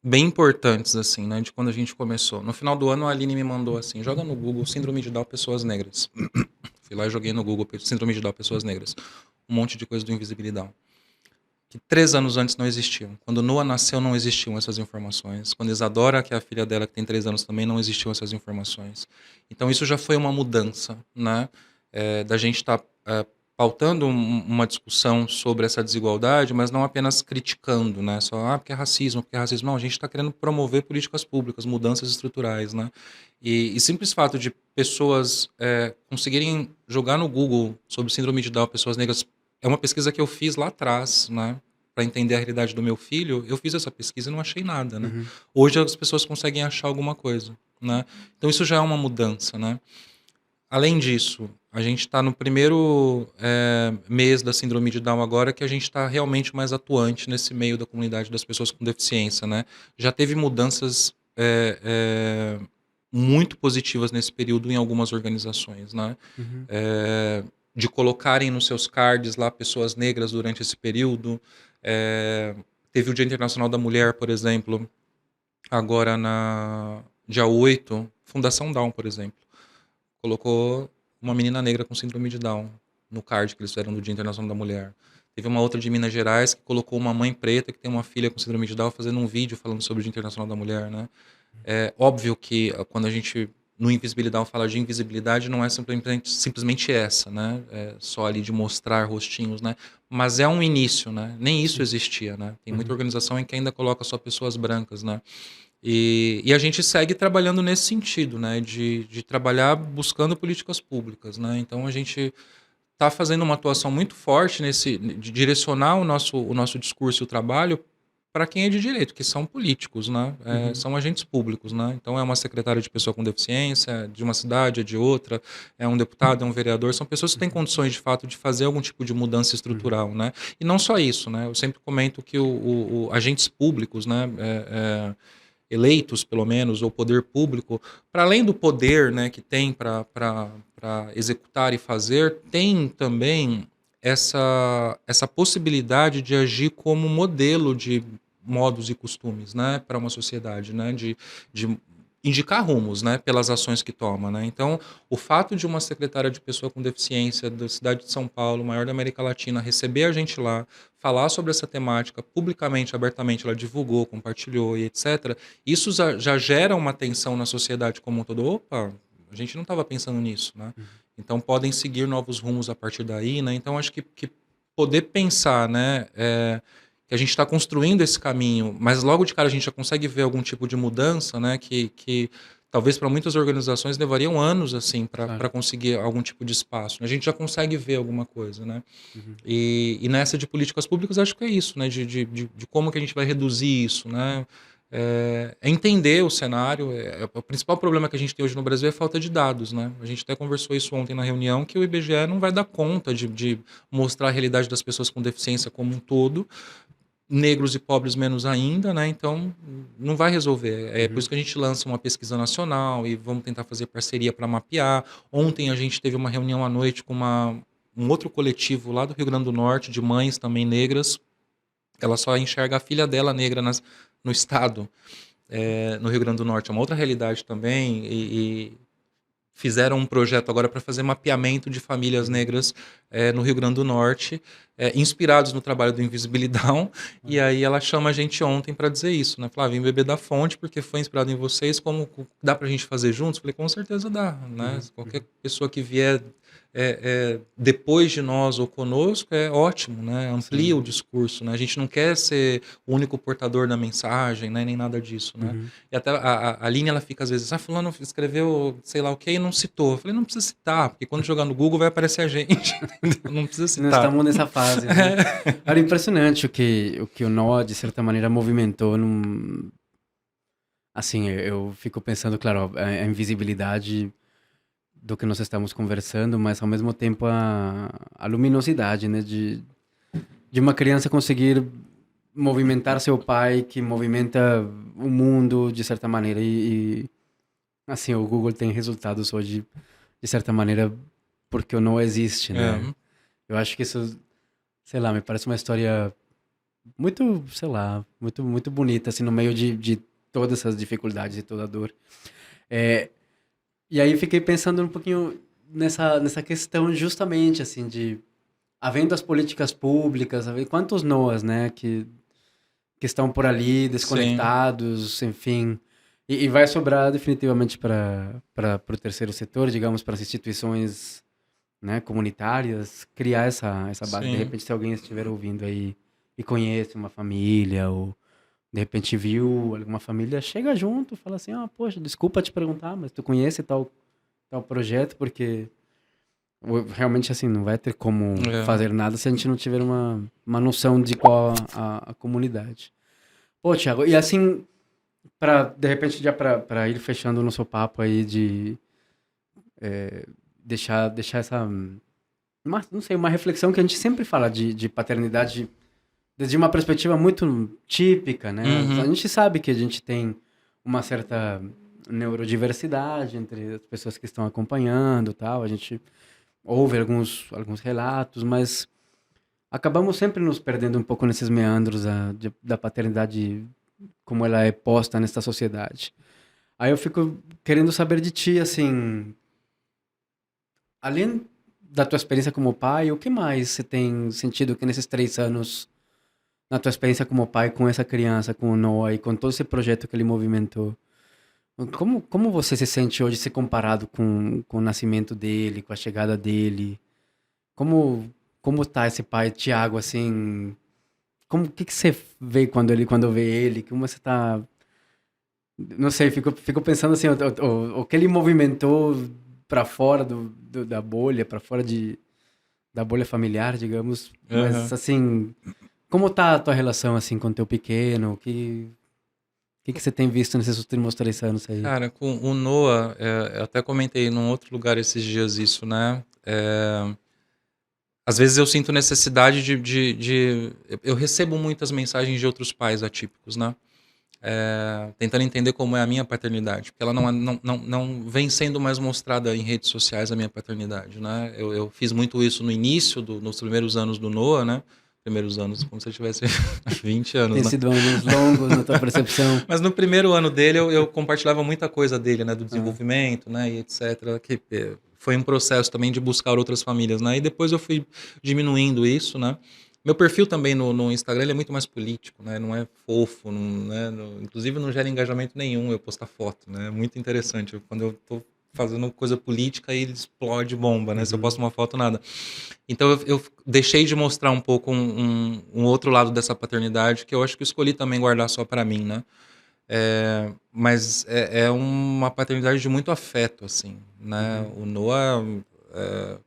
S1: bem importantes, assim, né, de quando a gente começou. No final do ano, a Aline me mandou assim, joga no Google Síndrome de Down Pessoas Negras. Fui lá e joguei no Google Síndrome de Down Pessoas Negras. Um monte de coisa do Invisibilidade. Que 3 anos antes não existiam. Quando Noah nasceu, não existiam essas informações. Quando Isadora, que é a filha dela, que tem 3 anos também, não existiam essas informações. Então isso já foi uma mudança, né? Da gente estar pautando uma discussão sobre essa desigualdade, mas não apenas criticando, né? Só, porque é racismo, porque é racismo. Não, a gente está querendo promover políticas públicas, mudanças estruturais, né? E simples fato de pessoas conseguirem jogar no Google sobre síndrome de Down, pessoas negras, é uma pesquisa que eu fiz lá atrás, né? Para entender a realidade do meu filho, eu fiz essa pesquisa e não achei nada, né?
S2: Uhum,
S1: Hoje as pessoas conseguem achar alguma coisa, né? Então isso já é uma mudança, né? Além disso, a gente está no primeiro mês da síndrome de Down agora, que a gente está realmente mais atuante nesse meio da comunidade das pessoas com deficiência, né? Já teve mudanças muito positivas nesse período em algumas organizações, né?
S2: uhum,
S1: De colocarem nos seus cards lá pessoas negras durante esse período. Teve o Dia Internacional da Mulher, por exemplo, agora na dia 8, Fundação Down, por exemplo, colocou uma menina negra com síndrome de Down no card que eles fizeram do Dia Internacional da Mulher. Teve uma outra de Minas Gerais que colocou uma mãe preta que tem uma filha com síndrome de Down fazendo um vídeo falando sobre o Dia Internacional da Mulher, né? É óbvio que quando a gente no Invisibilidade fala de invisibilidade, não é simplesmente essa, né? É só ali de mostrar rostinhos, né? Mas é um início, né? Nem isso
S2: sim,
S1: existia, né? Tem muita
S2: uhum,
S1: organização em que ainda coloca só pessoas brancas, né? E a gente segue trabalhando nesse sentido, né? De trabalhar buscando políticas públicas, né? Então a gente está fazendo uma atuação muito forte de direcionar o nosso discurso e o trabalho para quem é de direito, que são políticos, né?
S2: uhum,
S1: São agentes públicos, né? Então é uma secretária de pessoa com deficiência, de uma cidade, é de outra, é um deputado, é um vereador, são pessoas que têm
S2: uhum,
S1: condições de fato de fazer algum tipo de mudança
S2: uhum,
S1: estrutural, né? E não só isso, né? Eu sempre comento que agentes públicos, né? Eleitos, pelo menos, ou poder público, para além do poder, né, que tem para executar e fazer, tem também essa possibilidade de agir como modelo de modos e costumes, né, para uma sociedade, né, de indicar rumos, né, pelas ações que toma, né. Então, o fato de uma secretária de pessoa com deficiência da cidade de São Paulo, maior da América Latina, receber a gente lá, falar sobre essa temática publicamente, abertamente, ela divulgou, compartilhou e etc. Isso já gera uma tensão na sociedade como um todo. Opa, a gente não estava pensando nisso, né?
S2: uhum,
S1: Então podem seguir novos rumos a partir daí, né? Então acho que poder pensar, né, que a gente está construindo esse caminho, mas logo de cara a gente já consegue ver algum tipo de mudança, né? Que talvez para muitas organizações levariam anos assim para
S2: claro,
S1: conseguir algum tipo de espaço. A gente já consegue ver alguma coisa, né?
S2: uhum,
S1: E nessa de políticas públicas, acho que é isso, né? De como que a gente vai reduzir isso, né? É entender o cenário. O principal problema que a gente tem hoje no Brasil é a falta de dados, né? A gente até conversou isso ontem na reunião, que o IBGE não vai dar conta de mostrar a realidade das pessoas com deficiência como um todo, negros e pobres menos ainda, né? Então, não vai resolver. É por
S2: uhum,
S1: isso que a gente lança uma pesquisa nacional e vamos tentar fazer parceria para mapear. Ontem a gente teve uma reunião à noite com um outro coletivo lá do Rio Grande do Norte, de mães também negras. Ela só enxerga a filha dela negra no estado, no Rio Grande do Norte. É uma outra realidade também. E fizeram um projeto agora para fazer mapeamento de famílias
S2: uhum,
S1: negras no Rio Grande do Norte, inspirados no trabalho do Invisibilidão. E
S2: olha,
S1: aí ela chama a gente ontem para dizer isso, né? Falar, vim beber da fonte porque foi inspirado em vocês, como dá para a gente fazer juntos? Falei, com certeza dá, né?
S2: uhum,
S1: Qualquer
S2: uhum,
S1: pessoa que vier depois de nós ou conosco é ótimo, né? Amplia
S2: sim,
S1: o discurso, né? A gente não quer ser o único portador da mensagem, né? Nem nada disso, né?
S2: uhum.
S1: E até a Aline, ela fica às vezes, fulano escreveu sei lá o que e não citou. Eu falei, não precisa citar, porque quando jogar no Google vai aparecer a gente. Não precisa
S2: Não
S1: citar.
S2: estamos nessa fase, né? Era impressionante o que o Noah, de certa maneira, movimentou assim, eu fico pensando, claro, a invisibilidade do que nós estamos conversando, mas ao mesmo tempo a luminosidade, né? De uma criança conseguir movimentar seu pai, que movimenta o mundo de certa maneira. Assim, o Google tem resultados hoje, de certa maneira, porque o não existe, né?
S1: É,
S2: Eu acho que isso, sei lá, me parece uma história muito, sei lá, muito bonita, assim, no meio de todas essas dificuldades e toda a dor. É, e aí fiquei pensando um pouquinho nessa questão justamente, assim, de havendo as políticas públicas, quantos Noas, né, que estão por ali,
S1: sim,
S2: desconectados, enfim. E vai sobrar definitivamente para o terceiro setor, digamos, para as instituições, né, comunitárias, criar essa base. De
S1: sim.
S2: repente, se alguém estiver ouvindo aí e conhece uma família, ou de repente viu alguma família, chega junto, fala assim, ah, poxa, desculpa te perguntar, mas tu conhece tal projeto, porque realmente, assim, não vai ter como
S1: É.
S2: fazer nada se a gente não tiver uma noção de qual a comunidade. Pô, Thiago, e assim, de repente, já para ir fechando o nosso papo aí de deixar não sei, uma reflexão que a gente sempre fala de paternidade desde uma perspectiva muito típica, né? A
S1: Uhum.
S2: gente sabe que a gente tem uma certa neurodiversidade entre as pessoas que estão acompanhando, tal. A gente ouve alguns relatos, mas acabamos sempre nos perdendo um pouco nesses meandros da paternidade como ela é posta nesta sociedade. Aí eu fico querendo saber de ti, assim, além da tua experiência como pai, o que mais você tem sentido que nesses 3 anos, na tua experiência como pai com essa criança, com o Noah e com todo esse projeto que ele movimentou, como você se sente hoje se comparado com o nascimento dele, com a chegada dele? Como, como tá esse pai, Tiago, assim? O que que você vê quando vê ele? Como você tá. Não sei, fico pensando assim, o que ele movimentou para fora da bolha, para fora da bolha familiar, digamos. Mas,
S1: Aham.
S2: assim, como tá a tua relação, assim, com o teu pequeno? Que você tem visto nesses últimos 3 anos aí?
S1: Cara, com o Noah, eu até comentei num outro lugar esses dias isso, né? Às vezes eu sinto necessidade eu recebo muitas mensagens de outros pais atípicos, né? Tentando entender como é a minha paternidade, porque ela não vem sendo mais mostrada em redes sociais a minha paternidade, né? Eu fiz muito isso no início, nos primeiros anos do Noah, né? Primeiros anos, como se eu tivesse 20 anos,
S2: Tem
S1: né?
S2: sido anos longos na tua percepção?
S1: Mas no primeiro ano dele eu compartilhava muita coisa dele, né? Do
S2: Ah,
S1: desenvolvimento, né? E etc. Que foi um processo também de buscar outras famílias, né? E depois eu fui diminuindo isso, né? Meu perfil também no Instagram ele é muito mais político, né? Não é fofo, não, né? Inclusive não gera engajamento nenhum eu postar foto, né? É muito interessante. Quando eu tô fazendo coisa política, aí ele explode bomba, né? Se eu
S2: uhum,
S1: posto uma foto, nada. Então eu deixei de mostrar um pouco um outro lado dessa paternidade que eu acho que eu escolhi também guardar só pra mim, né? Mas é uma paternidade de muito afeto, assim, né?
S2: uhum,
S1: O Noah é,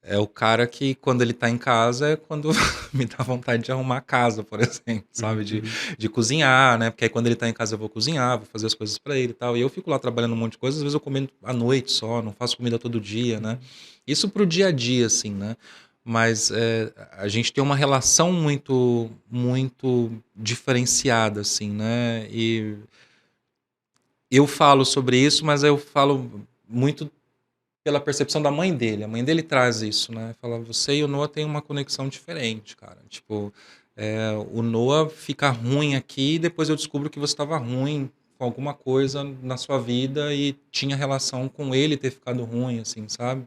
S1: é o cara que, quando ele tá em casa, é quando me dá vontade de arrumar a casa, por exemplo, sabe?
S2: uhum,
S1: De,
S2: uhum,
S1: de cozinhar, né? Porque aí quando ele tá em casa eu vou cozinhar, vou fazer as coisas pra ele e tal. E eu fico lá trabalhando um monte de coisas, às vezes eu comendo à noite só, não faço comida todo dia, né?
S2: uhum,
S1: Isso pro dia a dia, assim, né? Mas a gente tem uma relação muito diferenciada, assim, né? E eu falo sobre isso, mas eu falo muito pela percepção da mãe dele. A mãe dele traz isso, né? Fala, você e o Noah têm uma conexão diferente, cara. Tipo, o Noah fica ruim aqui e depois eu descubro que você estava ruim com alguma coisa na sua vida e tinha relação com ele ter ficado ruim, assim, sabe?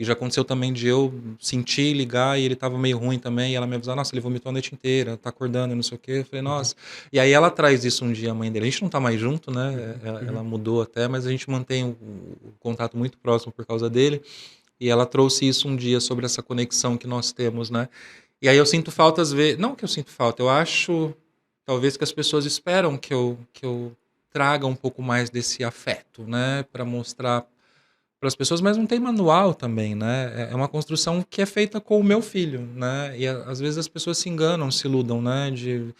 S1: E já aconteceu também de eu sentir, ligar e ele tava meio ruim também, e ela me avisar, nossa, ele vomitou a noite inteira, tá acordando e não sei o quê. Eu falei,
S2: uhum,
S1: nossa. E aí ela traz isso um dia, a mãe dele. A gente não tá mais junto, né?
S2: uhum,
S1: Ela
S2: uhum,
S1: mudou até, mas a gente mantém o contato muito próximo por causa dele. E ela trouxe isso um dia sobre essa conexão que nós temos, né? E aí eu sinto falta às vezes. Não que eu sinto falta, eu acho talvez que as pessoas esperam que eu traga um pouco mais desse afeto, né? Para mostrar para as pessoas, mas não tem manual também, né? É uma construção que é feita com o meu filho, né? E às vezes as pessoas se enganam, se iludam, né? De,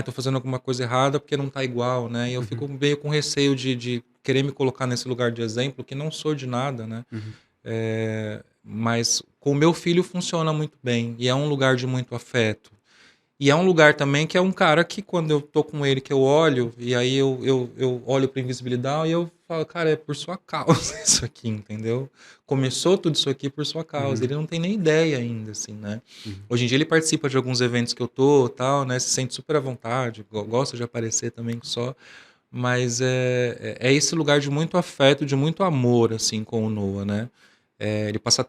S1: tô fazendo alguma coisa errada porque não tá igual, né? E eu
S2: Uhum,
S1: fico meio com receio de querer me colocar nesse lugar de exemplo, que não sou de nada, né?
S2: uhum,
S1: Mas com o meu filho funciona muito bem e é um lugar de muito afeto. E é um lugar também que é um cara que quando eu tô com ele, que eu olho, e aí eu olho pra invisibilidade e eu falo, cara, é por sua causa isso aqui, entendeu? Começou tudo isso aqui por sua causa.
S2: uhum,
S1: Ele não tem nem ideia ainda, assim, né?
S2: uhum.
S1: Hoje em dia ele participa de alguns eventos que eu tô, tal, né? Se sente super à vontade, gosta de aparecer também só. Mas é esse lugar de muito afeto, de muito amor, assim, com o Noah, né? Ele passa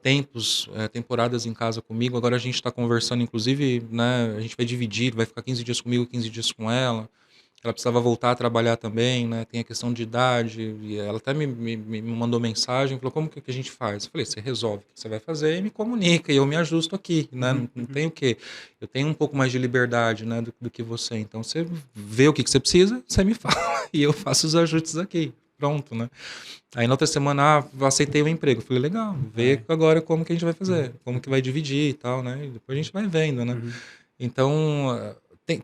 S1: temporadas em casa comigo. Agora a gente está conversando, inclusive, né? A gente vai dividir, vai ficar 15 dias comigo, 15 dias com ela. Ela precisava voltar a trabalhar também, né? Tem a questão de idade. E ela até me mandou mensagem, falou, como que a gente faz? Eu falei, você resolve o que você vai fazer e me comunica, e eu me ajusto aqui, né?
S2: Uhum,
S1: Não
S2: uhum.
S1: tem o quê? Eu tenho um pouco mais de liberdade, né, do que você. Então, você vê o que você precisa, você me fala, e eu faço os ajustes aqui. Pronto, né? Aí na outra semana, eu aceitei o emprego. Falei, legal, vê
S2: Vai.
S1: agora como que a gente vai
S2: Uhum,
S1: fazer, como que
S2: uhum,
S1: vai dividir e tal, né? E depois a gente vai vendo, né?
S2: uhum,
S1: Então, tem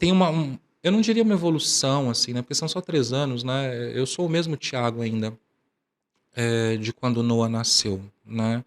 S1: eu não diria uma evolução, assim, né? Porque são só 3 anos, né? Eu sou o mesmo Thiago ainda, de quando o Noah nasceu, né?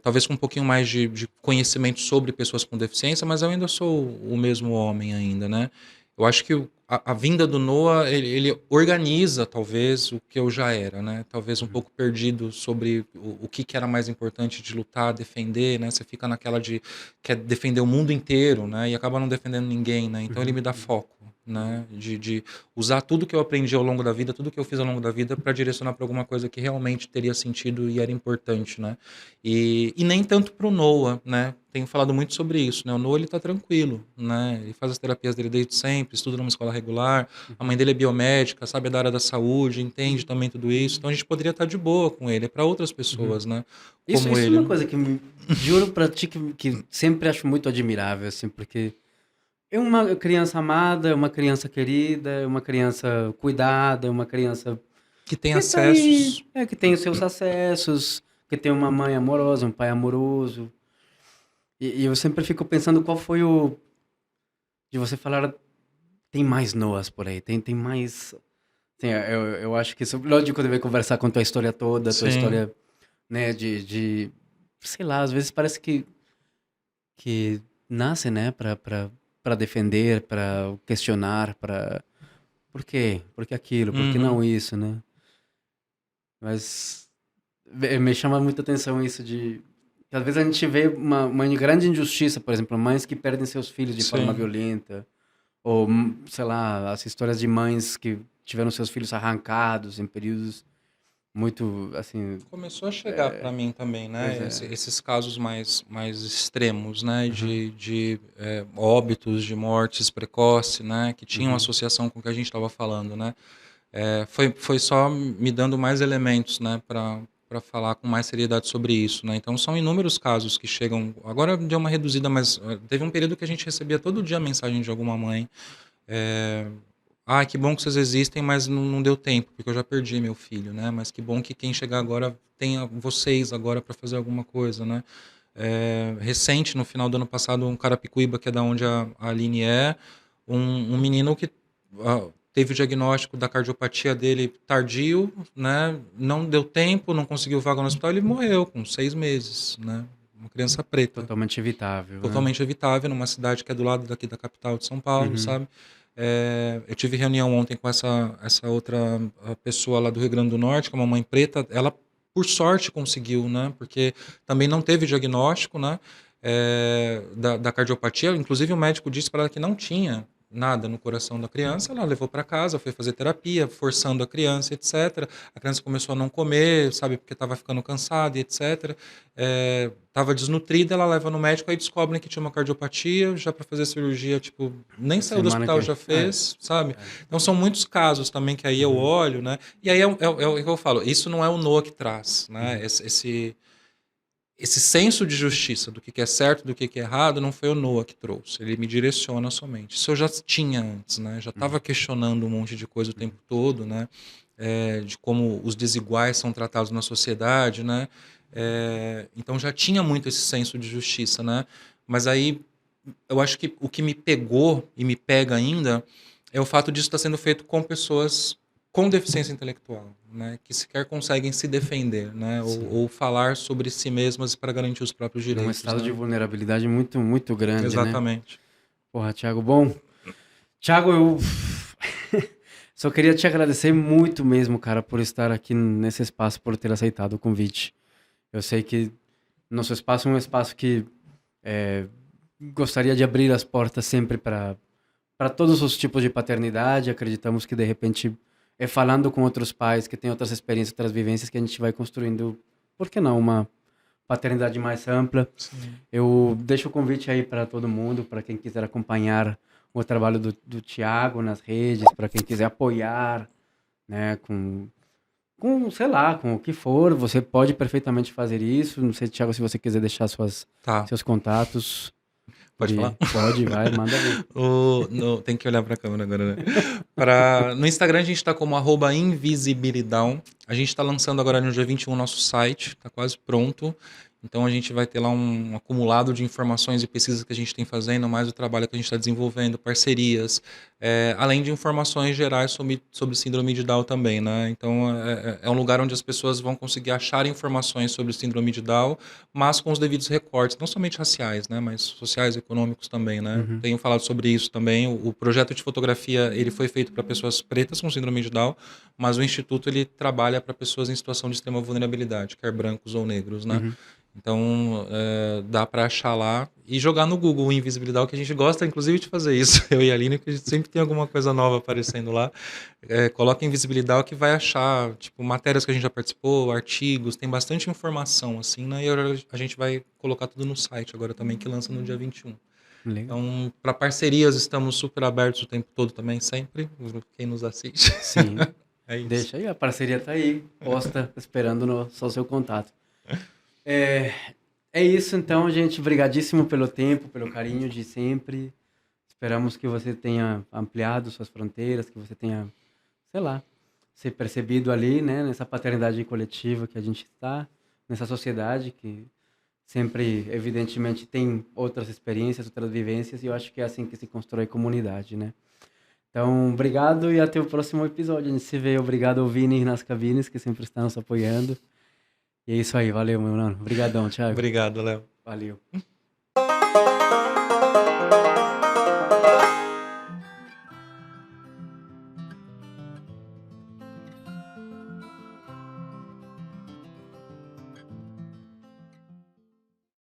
S1: Talvez com um pouquinho mais de conhecimento sobre pessoas com deficiência, mas eu ainda sou o mesmo homem ainda, né? Eu acho que a vinda do Noah, ele organiza talvez o que eu já era, né? Talvez um
S2: uhum,
S1: pouco perdido sobre o que era mais importante de lutar, defender, né? Você fica naquela de quer defender o mundo inteiro, né? E acaba não defendendo ninguém, né? Então ele
S2: uhum,
S1: me dá
S2: uhum,
S1: foco, né? De usar tudo que eu aprendi ao longo da vida, tudo que eu fiz ao longo da vida para direcionar para alguma coisa que realmente teria sentido e era importante, né? E nem tanto para o Noah, né? Tenho falado muito sobre isso, né? O Noah ele tá tranquilo, né? Ele faz as terapias dele desde sempre, estuda numa escola regular. A mãe
S2: uhum,
S1: dele é biomédica, sabe da área da saúde, entende também tudo isso. Então a gente poderia estar de boa com ele, é para outras
S2: uhum.
S1: pessoas, né?
S2: Isso,
S1: Como
S2: isso é
S1: ele,
S2: uma
S1: né?
S2: coisa que juro pra ti que sempre acho muito admirável, assim, porque é uma criança amada, é uma criança querida, é uma criança cuidada, é uma criança
S1: Que tem
S2: que tá aí,
S1: acessos.
S2: que tem os seus acessos, que tem uma mãe amorosa, um pai amoroso. E eu sempre fico pensando qual foi o. De você falar, tem mais Noas por aí, tem mais. Sim, eu acho que isso. Lógico, deve conversar com a tua história toda, a tua
S1: Sim.
S2: história, né, sei lá, às vezes parece que nasce, né, pra defender, pra questionar, pra. Por quê? Por que aquilo? Por que
S1: Uhum.
S2: não isso, né? Mas me chama muita atenção isso de. Que às vezes a gente vê uma grande injustiça, por exemplo, mães que perdem seus filhos de forma
S1: Sim.
S2: violenta, ou, sei lá, as histórias de mães que tiveram seus filhos arrancados em períodos muito, assim.
S1: Começou a chegar para mim também,
S2: Pois
S1: né?
S2: é.
S1: Esses casos mais extremos, né?
S2: Uhum,
S1: De óbitos, de mortes precoce, né? Que tinham
S2: uhum,
S1: associação com o que a gente estava falando, né? Foi só me dando mais elementos, né? Para falar com mais seriedade sobre isso, né? Então são inúmeros casos que chegam. Agora deu uma reduzida, mas teve um período que a gente recebia todo dia mensagem de alguma mãe. é, que bom que vocês existem, mas não deu tempo, porque eu já perdi meu filho, né? Mas que bom que quem chegar agora tenha vocês agora para fazer alguma coisa, né? Recente, no final do ano passado, um Carapicuíba, que é da onde a Aline um menino que teve o diagnóstico da cardiopatia dele tardio, né? Não deu tempo, não conseguiu vaga no hospital, ele morreu com 6 meses, né? Uma criança preta,
S2: totalmente evitável, né?
S1: totalmente evitável, numa cidade que é do lado daqui da capital de São Paulo,
S2: Uhum,
S1: sabe? Eu tive reunião ontem com essa outra pessoa lá do Rio Grande do Norte, que é uma mãe preta. Ela, por sorte, conseguiu, né? Porque também não teve diagnóstico, né? Da cardiopatia. Inclusive, o médico disse para ela que não tinha nada no coração da criança. Ela levou para casa, foi fazer terapia, forçando a criança, etc. A criança começou a não comer, sabe? Porque estava ficando cansada, etc. Tava desnutrida, ela leva no médico, aí descobrem que tinha uma cardiopatia, já para fazer cirurgia, tipo, nem
S2: a
S1: saiu do
S2: semana
S1: hospital,
S2: que.
S1: já fez, sabe?
S2: É.
S1: Então são muitos casos também que aí eu
S2: Uhum,
S1: olho, né? E aí é o que eu falo, isso não é o Noah que traz, né?
S2: uhum,
S1: Esse senso de justiça do que é certo, do que é errado, não foi o Noah que trouxe. Ele me direciona somente. Isso eu já tinha antes, né? Já estava
S2: uhum,
S1: questionando um monte de coisa o tempo
S2: uhum,
S1: todo, né? de como os desiguais são tratados na sociedade, né? Então já tinha muito esse senso de justiça, né? Mas aí eu acho que o que me pegou e me pega ainda é o fato disso estar sendo feito com pessoas com deficiência intelectual, né? Que sequer conseguem se defender, né?
S2: Sim.
S1: Ou falar sobre si mesmas para garantir os próprios
S2: Num
S1: direitos,
S2: estado de
S1: né?
S2: vulnerabilidade muito, muito grande, né?
S1: Exatamente.
S2: Porra, Thiago, bom. Thiago, eu só queria te agradecer muito mesmo, cara, por estar aqui nesse espaço, por ter aceitado o convite. Eu sei que nosso espaço é um espaço que gostaria de abrir as portas sempre para todos os tipos de paternidade. Acreditamos que, de repente, é falando com outros pais que têm outras experiências, outras vivências, que a gente vai construindo, por que não, uma paternidade mais ampla.
S1: Sim.
S2: Eu deixo o convite aí para todo mundo, para quem quiser acompanhar o trabalho do Thiago nas redes, para quem quiser apoiar, né, sei lá, com o que for, você pode perfeitamente fazer isso. Não sei, Thiago, se você quiser deixar
S1: Tá.
S2: seus contatos.
S1: Pode falar?
S2: Pode, vai, manda ver.
S1: Tem que olhar para a câmera agora, né? No Instagram a gente está como @invisibilidão. A gente está lançando agora no dia 21 o nosso site, está quase pronto. Então a gente vai ter lá um acumulado de informações e pesquisas que a gente tem fazendo, mais o trabalho que a gente está desenvolvendo, parcerias, além de informações gerais sobre síndrome de Down também, né? Então é um lugar onde as pessoas vão conseguir achar informações sobre síndrome de Down, mas com os devidos recortes, não somente raciais, né? Mas sociais e econômicos também, né?
S2: Uhum.
S1: Tenho falado sobre isso também. O projeto de fotografia ele foi feito para pessoas pretas com síndrome de Down, mas o Instituto ele trabalha para pessoas em situação de extrema vulnerabilidade, quer brancos ou negros, né?
S2: Uhum.
S1: Então, dá para achar lá e jogar no Google Invisibilidade, que a gente gosta, inclusive, de fazer isso. Eu e a Aline, que a gente sempre tem alguma coisa nova aparecendo lá. Coloca Invisibilidade que vai achar, tipo, matérias que a gente já participou, artigos, tem bastante informação, assim, né? E a gente vai colocar tudo no site agora também, que lança no dia 21.
S2: Legal.
S1: Então, para parcerias, estamos super abertos o tempo todo também, sempre. Quem nos assiste.
S2: Sim.
S1: É isso.
S2: Deixa aí, a parceria tá aí, posta, esperando só o seu contato. É isso então, gente. Obrigadíssimo pelo tempo, pelo carinho de sempre. Esperamos que você tenha ampliado suas fronteiras, que você tenha, sei lá, se percebido ali, né, nessa paternidade coletiva que a gente está, nessa sociedade que sempre, evidentemente, tem outras experiências, outras vivências, e eu acho que é assim que se constrói comunidade, né? Então, obrigado e até o próximo episódio. A gente se vê. Obrigado ao Vini nas cabines, que sempre está nos apoiando. E é isso aí. Valeu, meu mano. Obrigadão, Thiago.
S1: Obrigado, Léo.
S2: Valeu.